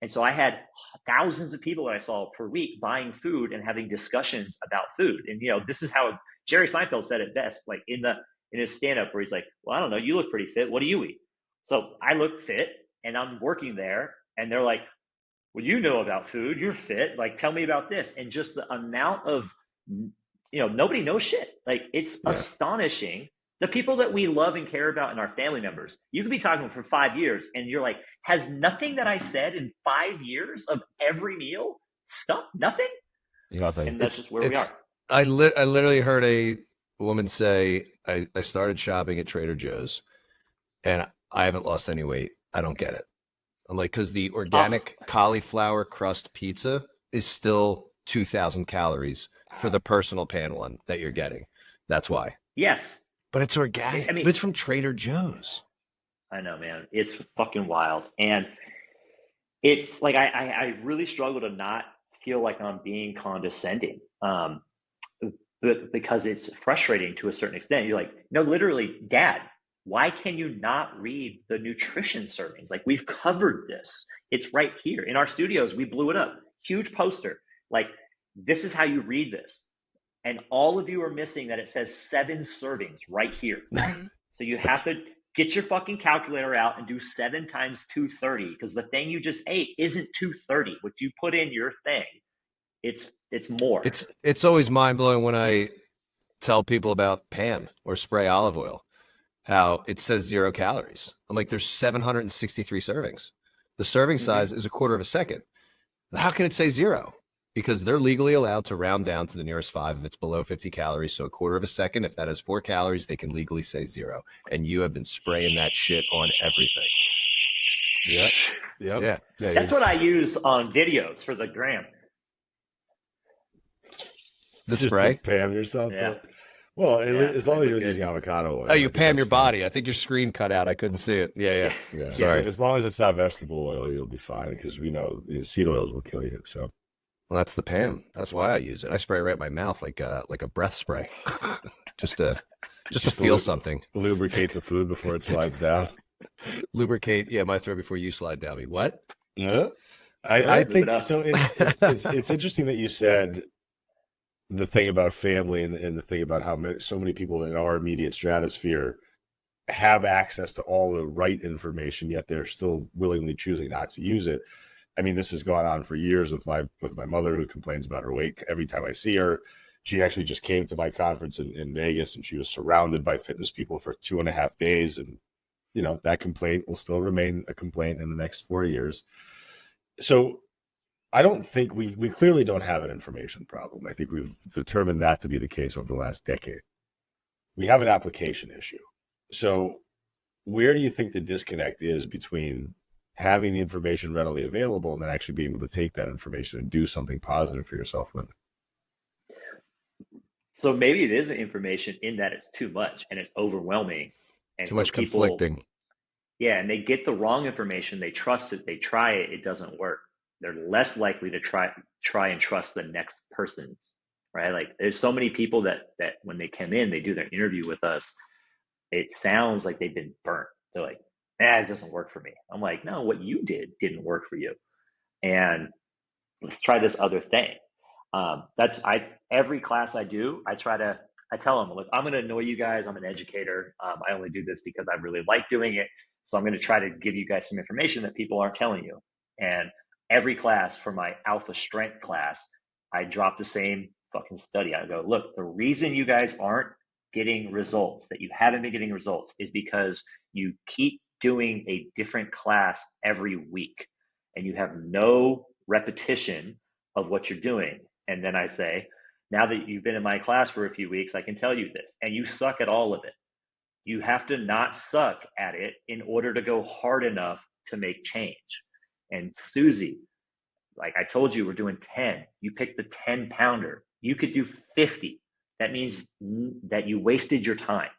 Speaker 3: And so I had thousands of people that I saw per week buying food and having discussions about food. And, this is how Jerry Seinfeld said it best, like in his stand-up where he's like, well, I don't know, you look pretty fit. What do you eat? So I look fit and I'm working there and they're like, well, you know about food, you're fit. Like, tell me about this. And just the amount of, nobody knows shit. Like, it's astonishing. The people that we love and care about and our family members, you could be talking for 5 years and you're like, has nothing that I said in 5 years of every meal stuck? Nothing?
Speaker 4: Nothing.
Speaker 3: And that's just where we are.
Speaker 2: I literally heard a woman say, I started shopping at Trader Joe's and I haven't lost any weight. I don't get it. I'm like, because the organic cauliflower crust pizza is still 2,000 calories for the personal pan one that you're getting. That's why.
Speaker 3: Yes.
Speaker 2: But it's organic.
Speaker 3: I mean,
Speaker 2: but it's from Trader Joe's.
Speaker 3: I know, man. It's fucking wild. And it's like, I really struggle to not feel like I'm being condescending. But because it's frustrating to a certain extent. You're like, no, literally, Dad, why can you not read the nutrition servings? Like, we've covered this. It's right here. In our studios, we blew it up. Huge poster. Like, this is how you read this. And all of you are missing that it says 7 servings right here. So you have to get your fucking calculator out and do 7 times 230, because the thing you just ate isn't 230. What you put in your thing, it's more.
Speaker 2: It's always mind blowing when I tell people about Pam or spray olive oil, how it says 0 calories. I'm like, there's 763 servings. The serving size is 1/4 of a second. How can it say 0? Because they're legally allowed to round down to the nearest 5 if it's below 50 calories. So 1/4 of a second, if that has 4 calories, they can legally say 0. And you have been spraying that shit on everything.
Speaker 4: Yep.
Speaker 2: Yeah.
Speaker 3: That's what I use on videos for the gram.
Speaker 2: The
Speaker 4: Just
Speaker 2: spray?
Speaker 4: to Pam yourself.
Speaker 3: Yeah.
Speaker 4: Well,
Speaker 3: Yeah,
Speaker 4: as long as you're
Speaker 3: good.
Speaker 4: using avocado oil.
Speaker 2: Oh, you
Speaker 4: I think
Speaker 2: Pam
Speaker 4: that's
Speaker 2: your
Speaker 4: fine.
Speaker 2: body. I think your screen cut out. I couldn't see it. Yeah. Sorry.
Speaker 4: As long as it's not vegetable oil, you'll be fine, because we know seed oils will kill you. So
Speaker 2: Well, that's the Pam. That's why I use it. I spray it right in my mouth like a breath spray, just to feel something.
Speaker 4: lubricate the food before it slides down.
Speaker 2: Lubricate, my throat before you slide down me. What?
Speaker 4: Yeah. I think so. It's interesting that you said the thing about family and the thing about how so many people in our immediate stratosphere have access to all the right information, yet they're still willingly choosing not to use it. I mean, this has gone on for years with my mother, who complains about her weight every time I see her. She actually just came to my conference in Vegas, and she was surrounded by fitness people for 2.5 days. And, that complaint will still remain a complaint in the next 4 years. So I don't think we clearly don't have an information problem. I think we've determined that to be the case over the last decade. We have an application issue. So where do you think the disconnect is between having the information readily available and then actually being able to take that information and do something positive for yourself with it?
Speaker 3: So maybe it is information in that it's too much and it's overwhelming. And
Speaker 2: Too much conflicting.
Speaker 3: Yeah, and they get the wrong information. They trust it. They try it. It doesn't work. They're less likely to try and trust the next person, right? Like, there's so many people that when they come in, they do their interview with us, it sounds like they've been burnt. They're like, it doesn't work for me. I'm like, no, what you did didn't work for you. And let's try this other thing. Every class I do, I tell them, look, I'm going to annoy you guys. I'm an educator. I only do this because I really like doing it. So I'm going to try to give you guys some information that people aren't telling you. And every class, for my alpha strength class, I drop the same fucking study. I go, look, the reason you guys aren't getting results, that you haven't been getting results, is because you keep doing a different class every week and you have no repetition of what you're doing. And then I say, now that you've been in my class for a few weeks, I can tell you this, and you suck at all of it. You have to not suck at it in order to go hard enough to make change. And Susie, like I told you, we're doing 10. You picked the 10 pounder. You could do 50. That means that you wasted your time.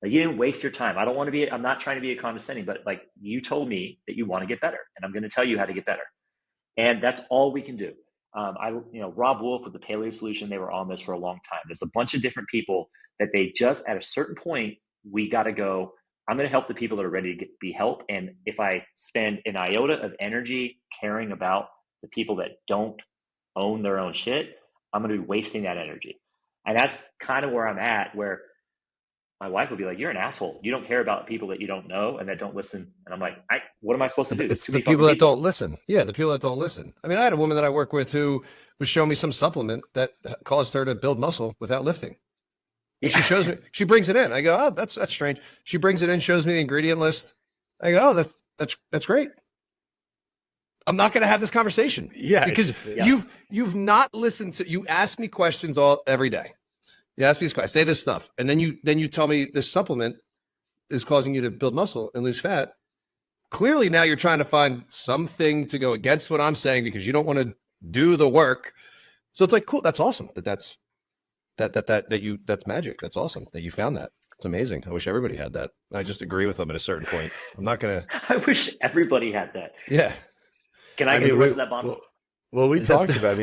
Speaker 3: Like, you didn't waste your time. I'm not trying to be a condescending, but like, you told me that you want to get better, and I'm going to tell you how to get better. And that's all we can do. Rob Wolf with the Paleo Solution, they were on this for a long time. There's a bunch of different people that they just, at a certain point, we got to go, I'm going to help the people that are ready to be helped. And if I spend an iota of energy caring about the people that don't own their own shit, I'm going to be wasting that energy. And that's kind of where I'm at, where my wife would be like, you're an asshole. You don't care about people that you don't know and that don't listen. And I'm like, what am I supposed to do?
Speaker 2: It's the people that don't listen. Yeah, the people that don't listen. I mean, I had a woman that I work with who was showing me some supplement that caused her to build muscle without lifting. And she shows me, she brings it in. I go, oh, that's strange. She brings it in, shows me the ingredient list. I go, oh, that's great. I'm not going to have this conversation.
Speaker 4: Yeah,
Speaker 2: because you've not listened to. You ask me questions every day. You ask me this question, say this stuff, and then you tell me this supplement is causing you to build muscle and lose fat. clearly now you're trying to find something to go against what I'm saying because you don't want to do the work. So it's like, cool. That's awesome. That's magic. That's awesome that you found that. It's amazing. I wish everybody had that. I just agree with them at a certain point. I'm not going to.
Speaker 3: I wish everybody had that.
Speaker 2: Yeah.
Speaker 3: Can I get the rest of that bottle?
Speaker 4: Well, we talked about.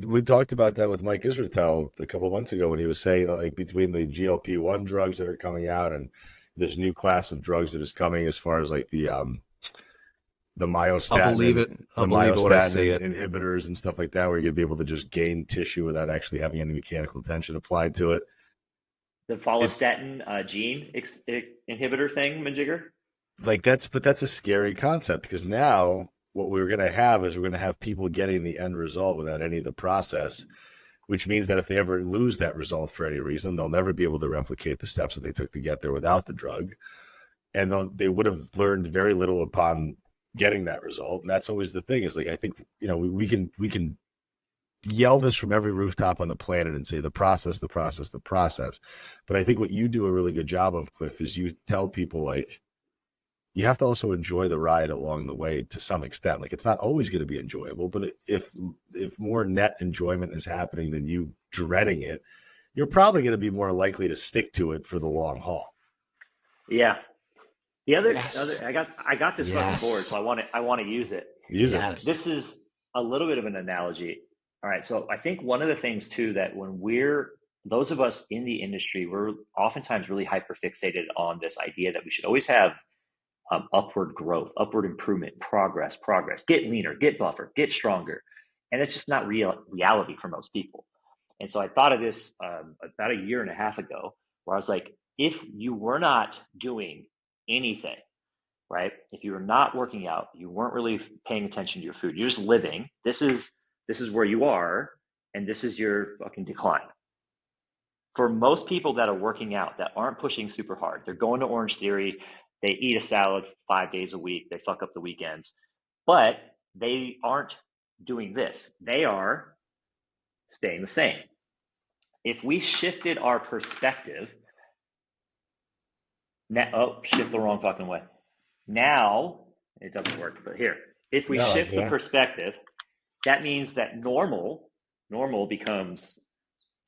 Speaker 4: We talked about that with Mike Israetel a couple of months ago when he was saying, like, between the GLP-1 drugs that are coming out and this new class of drugs that is coming, as far as like the myostatin,
Speaker 2: I'll believe it when I see it.
Speaker 4: Inhibitors and stuff like that, where you're gonna be able to just gain tissue without actually having any mechanical attention applied to it.
Speaker 3: The follistatin gene inhibitor thing, Majigger?
Speaker 4: Like that's a scary concept, because now what we're going to have is we're going to have people getting the end result without any of the process, which means that if they ever lose that result for any reason, they'll never be able to replicate the steps that they took to get there without the drug. And they would have learned very little upon getting that result. And that's always the thing, is like, I think, we can yell this from every rooftop on the planet and say the process. But I think what you do a really good job of, Cliff, is you tell people, like, you have to also enjoy the ride along the way to some extent. Like, it's not always going to be enjoyable, but if more net enjoyment is happening than you dreading it, you're probably going to be more likely to stick to it for the long haul.
Speaker 3: Yeah. The other I got this fucking board, so I want to use it.
Speaker 4: Use it.
Speaker 3: This is a little bit of an analogy. All right. So I think one of the things too, that when those of us in the industry, we're oftentimes really hyper fixated on this idea that we should always have upward growth, upward improvement, progress, get leaner, get buffer, get stronger. And it's just not reality for most people. And so I thought of this about a year and a half ago, where I was like, if you were not doing anything, right? If you were not working out, you weren't really paying attention to your food, you're just living, this is where you are, and this is your fucking decline. For most people that are working out, that aren't pushing super hard, they're going to Orange Theory, they eat a salad 5 days a week, they fuck up the weekends, but they aren't doing this. They are staying the same. If we shifted our perspective, shift the wrong fucking way. Now, it doesn't work, but here, if we shift the perspective, that means that normal becomes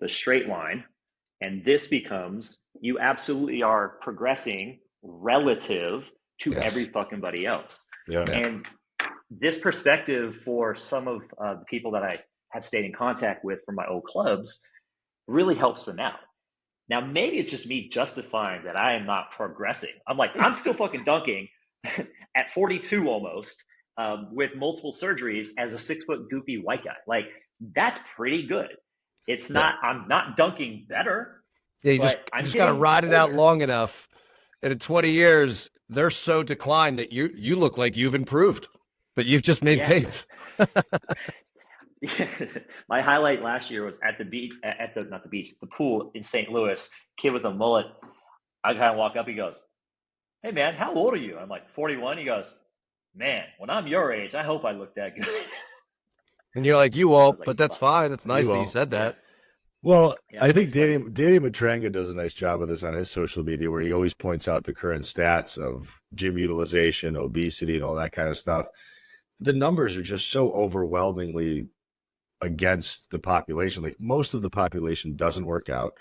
Speaker 3: the straight line, and this becomes, you absolutely are progressing relative to every fucking buddy else. Yeah. And this perspective, for some of the people that I have stayed in contact with from my old clubs, really helps them out. Now, maybe it's just me justifying that I am not progressing. I'm like, I'm still fucking dunking at 42 almost, with multiple surgeries as a 6-foot goofy white guy. Like, that's pretty good. It's not, I'm not dunking better.
Speaker 2: Yeah, you just got to ride it out long enough. And in 20 years, they're so declined that you look like you've improved, but you've just maintained.
Speaker 3: Yeah. My highlight last year was at the beach, the pool in St. Louis, kid with a mullet. I kind of walk up, he goes, "Hey man, how old are you?" I'm like, 41. He goes, "Man, when I'm your age, I hope I look that good."
Speaker 2: And you're like, you won't, but that's fine. It's nice that you said that.
Speaker 4: Well, I think Danny Matranga does a nice job of this on his social media, where he always points out the current stats of gym utilization, obesity, and all that kind of stuff. The numbers are just so overwhelmingly against the population. Like, most of the population doesn't work out.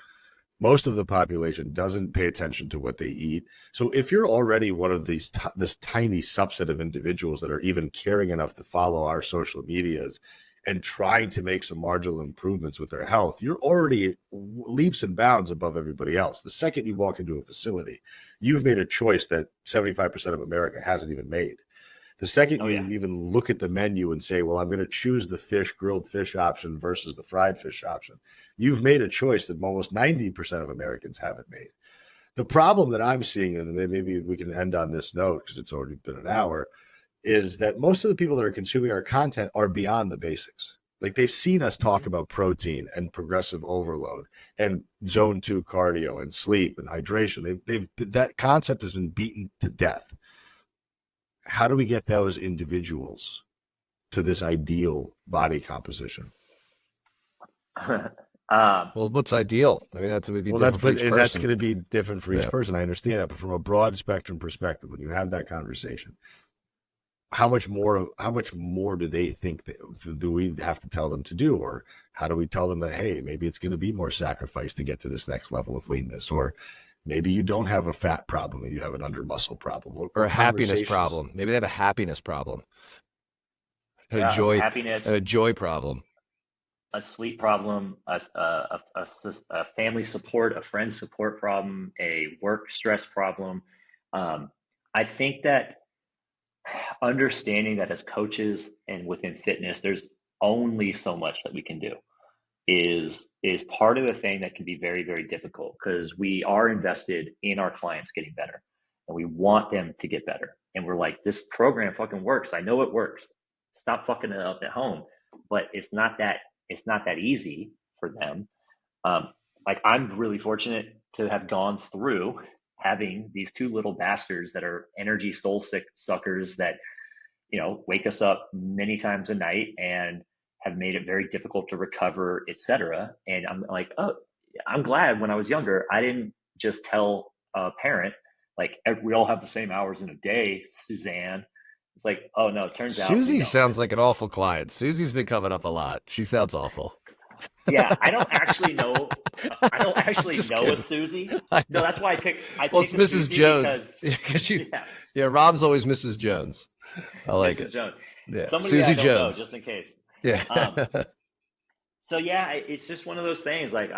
Speaker 4: Most of the population doesn't pay attention to what they eat. So if you're already one of this tiny subset of individuals that are even caring enough to follow our social medias and trying to make some marginal improvements with their health, you're already leaps and bounds above everybody else. The second you walk into a facility, you've made a choice that 75% of America hasn't even made. The second you even look at the menu and say, well, I'm going to choose the grilled fish option versus the fried fish option, you've made a choice that almost 90% of Americans haven't made. The problem that I'm seeing, and maybe we can end on this note because it's already been an hour, is that most of the people that are consuming our content are beyond the basics. Like, they've seen us talk about protein and progressive overload and zone 2 cardio and sleep and hydration. That concept has been beaten to death. How do we get those individuals to this ideal body composition?
Speaker 2: Well, what's ideal? I mean, that's going to be different for each person.
Speaker 4: That's going to be different for each person. I understand that, but from a broad spectrum perspective, when you have that conversation, how much more do they think that do we have to tell them to do, or how do we tell them that, hey, maybe it's going to be more sacrifice to get to this next level of leanness, or maybe you don't have a fat problem and you have an under muscle problem,
Speaker 2: or a happiness problem. Maybe they have a happiness problem, a joy problem,
Speaker 3: a sleep problem, a family support, a friend support problem, a work stress problem. I think that understanding that as coaches and within fitness, there's only so much that we can do is part of the thing that can be very, very difficult, because we are invested in our clients getting better and we want them to get better. And we're like, this program fucking works. I know it works. Stop fucking it up at home. But it's not that easy for them. Like, I'm really fortunate to have gone through having these two little bastards that are energy soul suckers that, wake us up many times a night and have made it very difficult to recover, etc. And I'm like, oh, I'm glad when I was younger, I didn't just tell a parent, like, we all have the same hours in a day, Suzanne. It's like, oh no, it turns out
Speaker 2: Susie sounds like an awful client. Susie's been coming up a lot. She sounds awful.
Speaker 3: Yeah, I don't actually know. I don't actually know a Susie. No, that's why I picked.
Speaker 2: Well, it's Mrs. Jones. Because Rob's always Mrs. Jones. I like
Speaker 3: Mrs.
Speaker 2: it.
Speaker 3: Jones.
Speaker 2: Yeah,
Speaker 3: Somebody
Speaker 2: Susie
Speaker 3: I don't
Speaker 2: Jones.
Speaker 3: know, just in case.
Speaker 2: Yeah.
Speaker 3: So yeah, it's just one of those things. Like,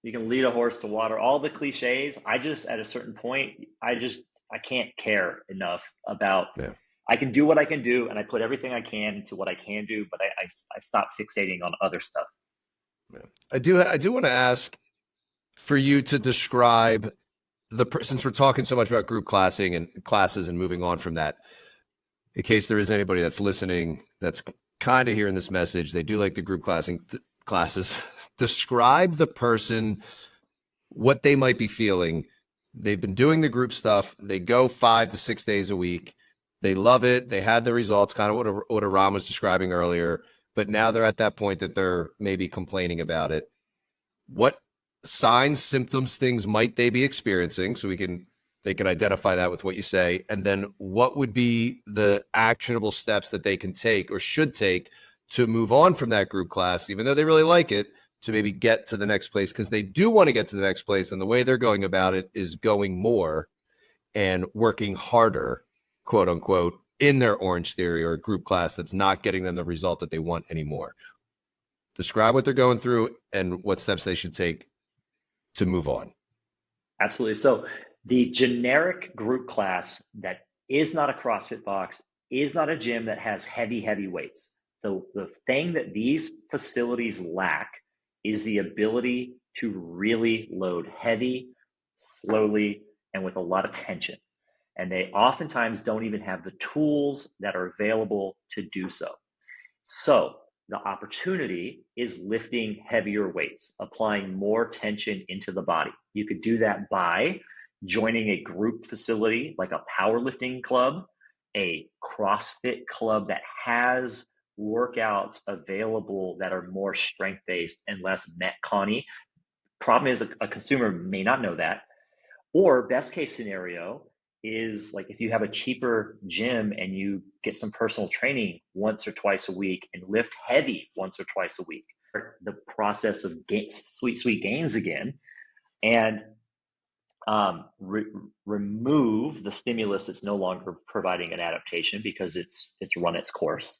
Speaker 3: you can lead a horse to water. All the cliches. I just, at a certain point, I can't care enough about.
Speaker 2: Yeah.
Speaker 3: I can do what I can do, and I put everything I can into what I can do, but I stop fixating on other stuff.
Speaker 2: Yeah. I do want to ask for you to describe since we're talking so much about group classes and moving on from that, in case there is anybody that's listening that's kind of hearing this message, they do like the group classes. Describe the person, what they might be feeling. They've been doing the group stuff. They go 5 to 6 days a week. They love it. They had the results, kind of what Aram was describing earlier, but now they're at that point that they're maybe complaining about it. What signs, symptoms, things might they be experiencing, so they can identify that with what you say, and then what would be the actionable steps that they can take or should take to move on from that group class, even though they really like it, to maybe get to the next place, because they do want to get to the next place, and the way they're going about it is going more and working harder, quote unquote, in their Orange Theory or a group class that's not getting them the result that they want anymore. Describe what they're going through and what steps they should take to move on.
Speaker 3: Absolutely. So the generic group class that is not a CrossFit box, is not a gym that has heavy weights. So the thing that these facilities lack is the ability to really load heavy, slowly, and with a lot of tension. And they oftentimes don't even have the tools that are available to do so. So the opportunity is lifting heavier weights, applying more tension into the body. You could do that by joining a group facility like a powerlifting club, a CrossFit club that has workouts available that are more strength-based and less Metcon-y. Problem is, a consumer may not know that. Or best case scenario is, like, if you have a cheaper gym and you get some personal training once or twice a week and lift heavy once or twice a week, the process of sweet gains again, and remove the stimulus that's no longer providing an adaptation because it's run its course,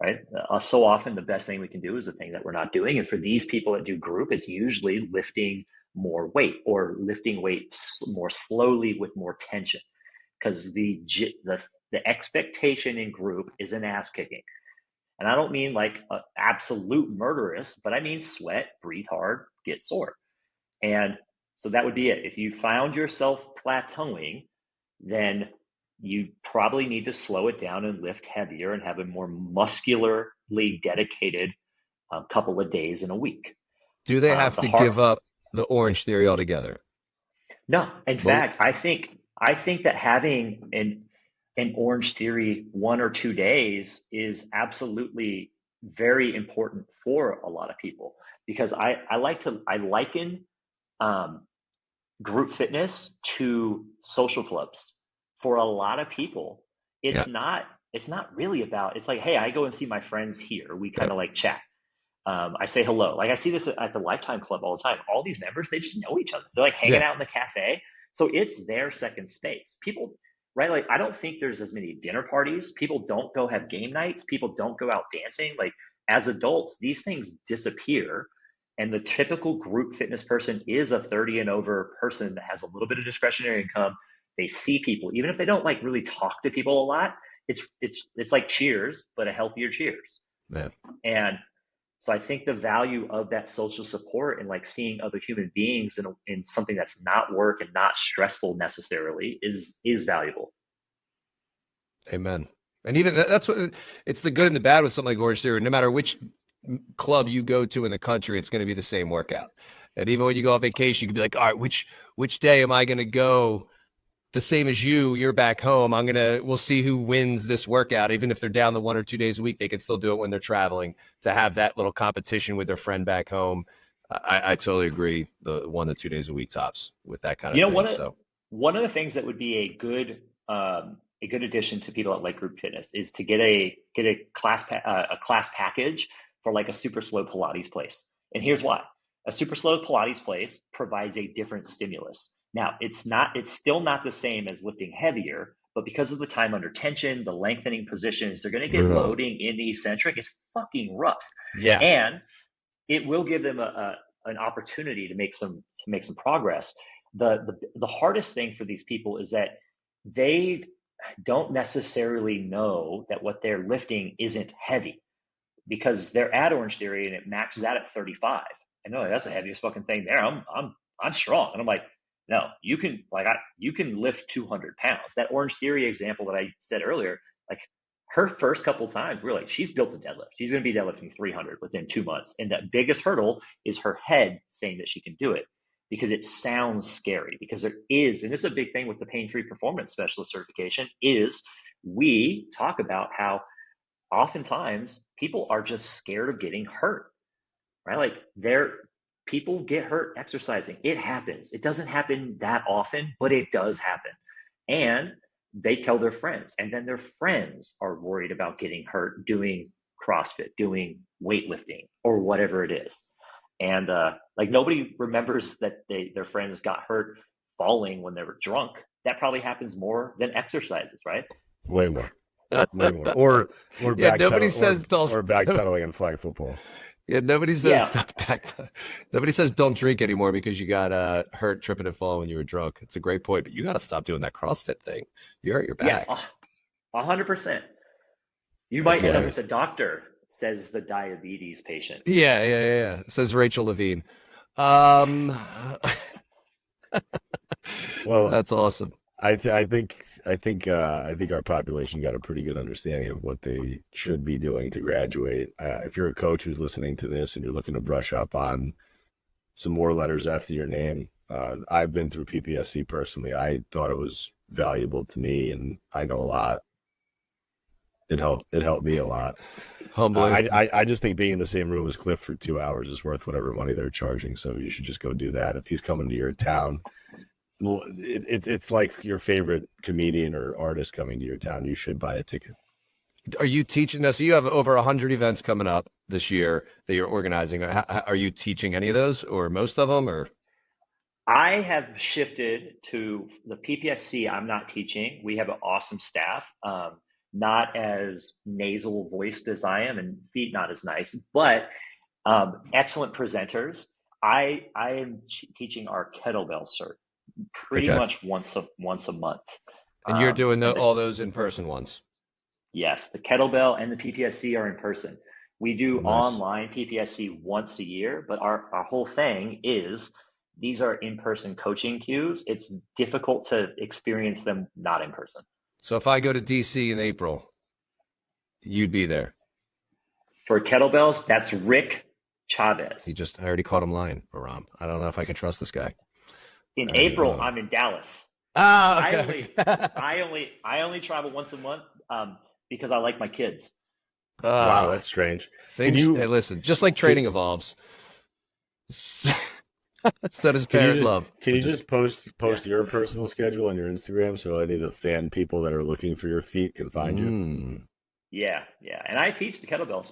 Speaker 3: right? So often the best thing we can do is the thing that we're not doing. And for these people that do group, it's usually lifting more weight or lifting weight more slowly with more tension, because the expectation in group is an ass kicking. And I don't mean like absolute murderous, but I mean sweat, breathe hard, get sore. And so that would be it. If you found yourself plateauing, then you probably need to slow it down and lift heavier and have a more muscularly dedicated couple of days in a week.
Speaker 2: Do they have to give up the Orange Theory altogether?
Speaker 3: No. In fact, I think that having an Orange Theory 1 or 2 days is absolutely very important for a lot of people, because I liken group fitness to social clubs. For a lot of people, it's not really about, it's like, hey, I go and see my friends here. We kind of like chat. I say hello. Like I see this at the Lifetime Club all the time. All these members, they just know each other. They're like hanging out in the cafe. So it's their second space. People, right? Like I don't think there's as many dinner parties. People don't go have game nights. People don't go out dancing. Like as adults, these things disappear. And the typical group fitness person is a 30 and over person that has a little bit of discretionary income. They see people, even if they don't like really talk to people a lot. It's like Cheers, but a healthier Cheers.
Speaker 2: Yeah.
Speaker 3: And so I think the value of that social support and like seeing other human beings in something that's not work and not stressful necessarily is valuable.
Speaker 2: Amen. And even that's what it's the good and the bad with something like Orange Theory. No matter which club you go to in the country, it's going to be the same workout. And even when you go on vacation, you can be like, all right, which day am I going to go? The same as you're back home. We'll see who wins this workout. Even if they're down the 1 or 2 days a week, they can still do it when they're traveling, to have that little competition with their friend back home. I totally agree. The 1 to 2 days a week tops with that kind of thing.
Speaker 3: One of the things that would be a good addition to people at like group fitness is to get a class package for like a super slow Pilates place. And here's why. A super slow Pilates place provides a different stimulus. Now, it's still not the same as lifting heavier, but because of the time under tension, the lengthening positions, they're going to get loading in the eccentric. It's fucking rough.
Speaker 2: Yeah.
Speaker 3: And it will give them an opportunity to make some progress. The hardest thing for these people is that they don't necessarily know that what they're lifting isn't heavy, because they're at Orange Theory and it maxes out at 35. I know that's the heaviest fucking thing there. I'm strong. And I'm like, no, you can lift 200 pounds. That Orange Theory example that I said earlier, like her first couple times, we're like, she's built a deadlift. She's going to be deadlifting 300 within 2 months. And that biggest hurdle is her head saying that she can do it, because it sounds scary. Because there is, and this is a big thing with the pain-free performance specialist certification, is we talk about how oftentimes people are just scared of getting hurt, right? Like people get hurt exercising. It happens. It doesn't happen that often, but it does happen. And they tell their friends, and then their friends are worried about getting hurt doing CrossFit, doing weightlifting, or whatever it is. And like nobody remembers that their friends got hurt falling when they were drunk. That probably happens more than exercises, right?
Speaker 4: Way more. Way more. Or
Speaker 2: nobody says
Speaker 4: or backpedaling and flying football.
Speaker 2: Yeah, nobody says nobody says don't drink anymore because you got hurt tripping and falling when you were drunk. It's a great point, but you got to stop doing that CrossFit thing. You hurt your back.
Speaker 3: Yeah, 100%. You might end up with a doctor, says the diabetes patient.
Speaker 2: Yeah. Says Rachel Levine.
Speaker 4: Well,
Speaker 2: that's awesome.
Speaker 4: I think our population got a pretty good understanding of what they should be doing to graduate. If you're a coach who's listening to this and you're looking to brush up on some more letters after your name, I've been through PPSC personally. I thought it was valuable to me, and I know a lot. It helped me a lot.
Speaker 2: Humbling.
Speaker 4: I just think being in the same room as Cliff for 2 hours is worth whatever money they're charging. So you should just go do that. If he's coming to your town, well, it's like your favorite comedian or artist coming to your town. You should buy a ticket.
Speaker 2: Are you teaching us? You have over 100 events coming up this year that you're organizing. Are you teaching any of those or most of them? Or
Speaker 3: I have shifted to the PPSC. I'm not teaching. We have an awesome staff. Not as nasal voiced as I am, and feet not as nice, but excellent presenters. I am teaching our kettlebell cert pretty much once a month.
Speaker 2: And you're doing all those in-person ones?
Speaker 3: Yes, the kettlebell and the PPSC are in person. We do online PPSC once a year, but our whole thing is these are in-person coaching cues. It's difficult to experience them not in person.
Speaker 2: So if I go to DC in April, you'd be there.
Speaker 3: For kettlebells, that's Rick Chavez.
Speaker 2: I already caught him lying, Aram. I don't know if I can trust this guy.
Speaker 3: In April, I'm in Dallas.
Speaker 2: Okay.
Speaker 3: I only travel once a month because I like my kids.
Speaker 4: Wow, that's strange.
Speaker 2: Hey, listen, just like training evolves. So does parent love.
Speaker 4: Can you just post your personal schedule on your Instagram so any of the fan people that are looking for your feet can find you?
Speaker 3: Yeah. And I teach the kettlebells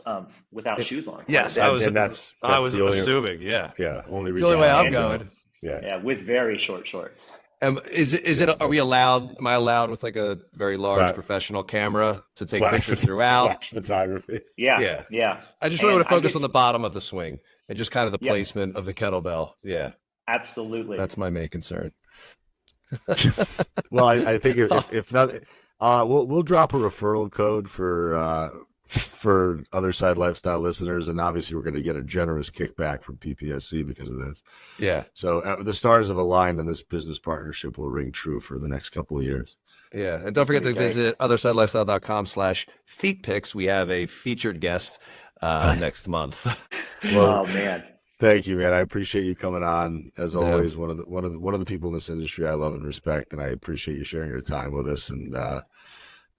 Speaker 3: without shoes on.
Speaker 2: Yes,
Speaker 4: I
Speaker 2: was assuming. Yeah,
Speaker 4: only
Speaker 2: the only way I'm going.
Speaker 3: Yeah, with very short shorts.
Speaker 2: Is it? Are we allowed? Am I allowed with like a very large professional camera to take pictures throughout?
Speaker 4: Flash photography.
Speaker 3: Yeah.
Speaker 2: I just really want to focus on the bottom of the swing and just kind of the placement of the kettlebell. Yeah,
Speaker 3: absolutely.
Speaker 2: That's my main concern.
Speaker 4: Well, I think if not, we'll drop a referral code for Other Side Lifestyle listeners, and obviously we're going to get a generous kickback from PPSC because of this.
Speaker 2: Yeah.
Speaker 4: So the stars have aligned, and this business partnership will ring true for the next couple of years.
Speaker 2: Yeah, and don't forget to visit othersidelifestyle.com/feetpics. We have a featured guest next month.
Speaker 4: Well,
Speaker 3: oh man.
Speaker 4: Thank you, man. I appreciate you coming on. As always, one of the people in this industry I love and respect, and I appreciate you sharing your time with us. And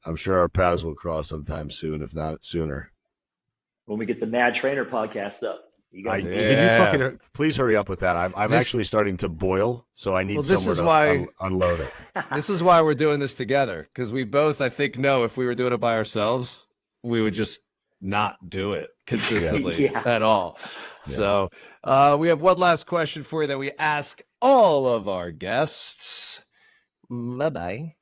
Speaker 4: I'm sure our paths will cross sometime soon, if not sooner.
Speaker 3: When we get the Mad Trainer podcast up.
Speaker 4: Can you please hurry up with that? I'm actually starting to boil, so I need somewhere to unload it.
Speaker 2: This is why we're doing this together, because we both, I think, know if we were doing it by ourselves, we would just not do it consistently at all. Yeah. So we have one last question for you that we ask all of our guests. Bye-bye.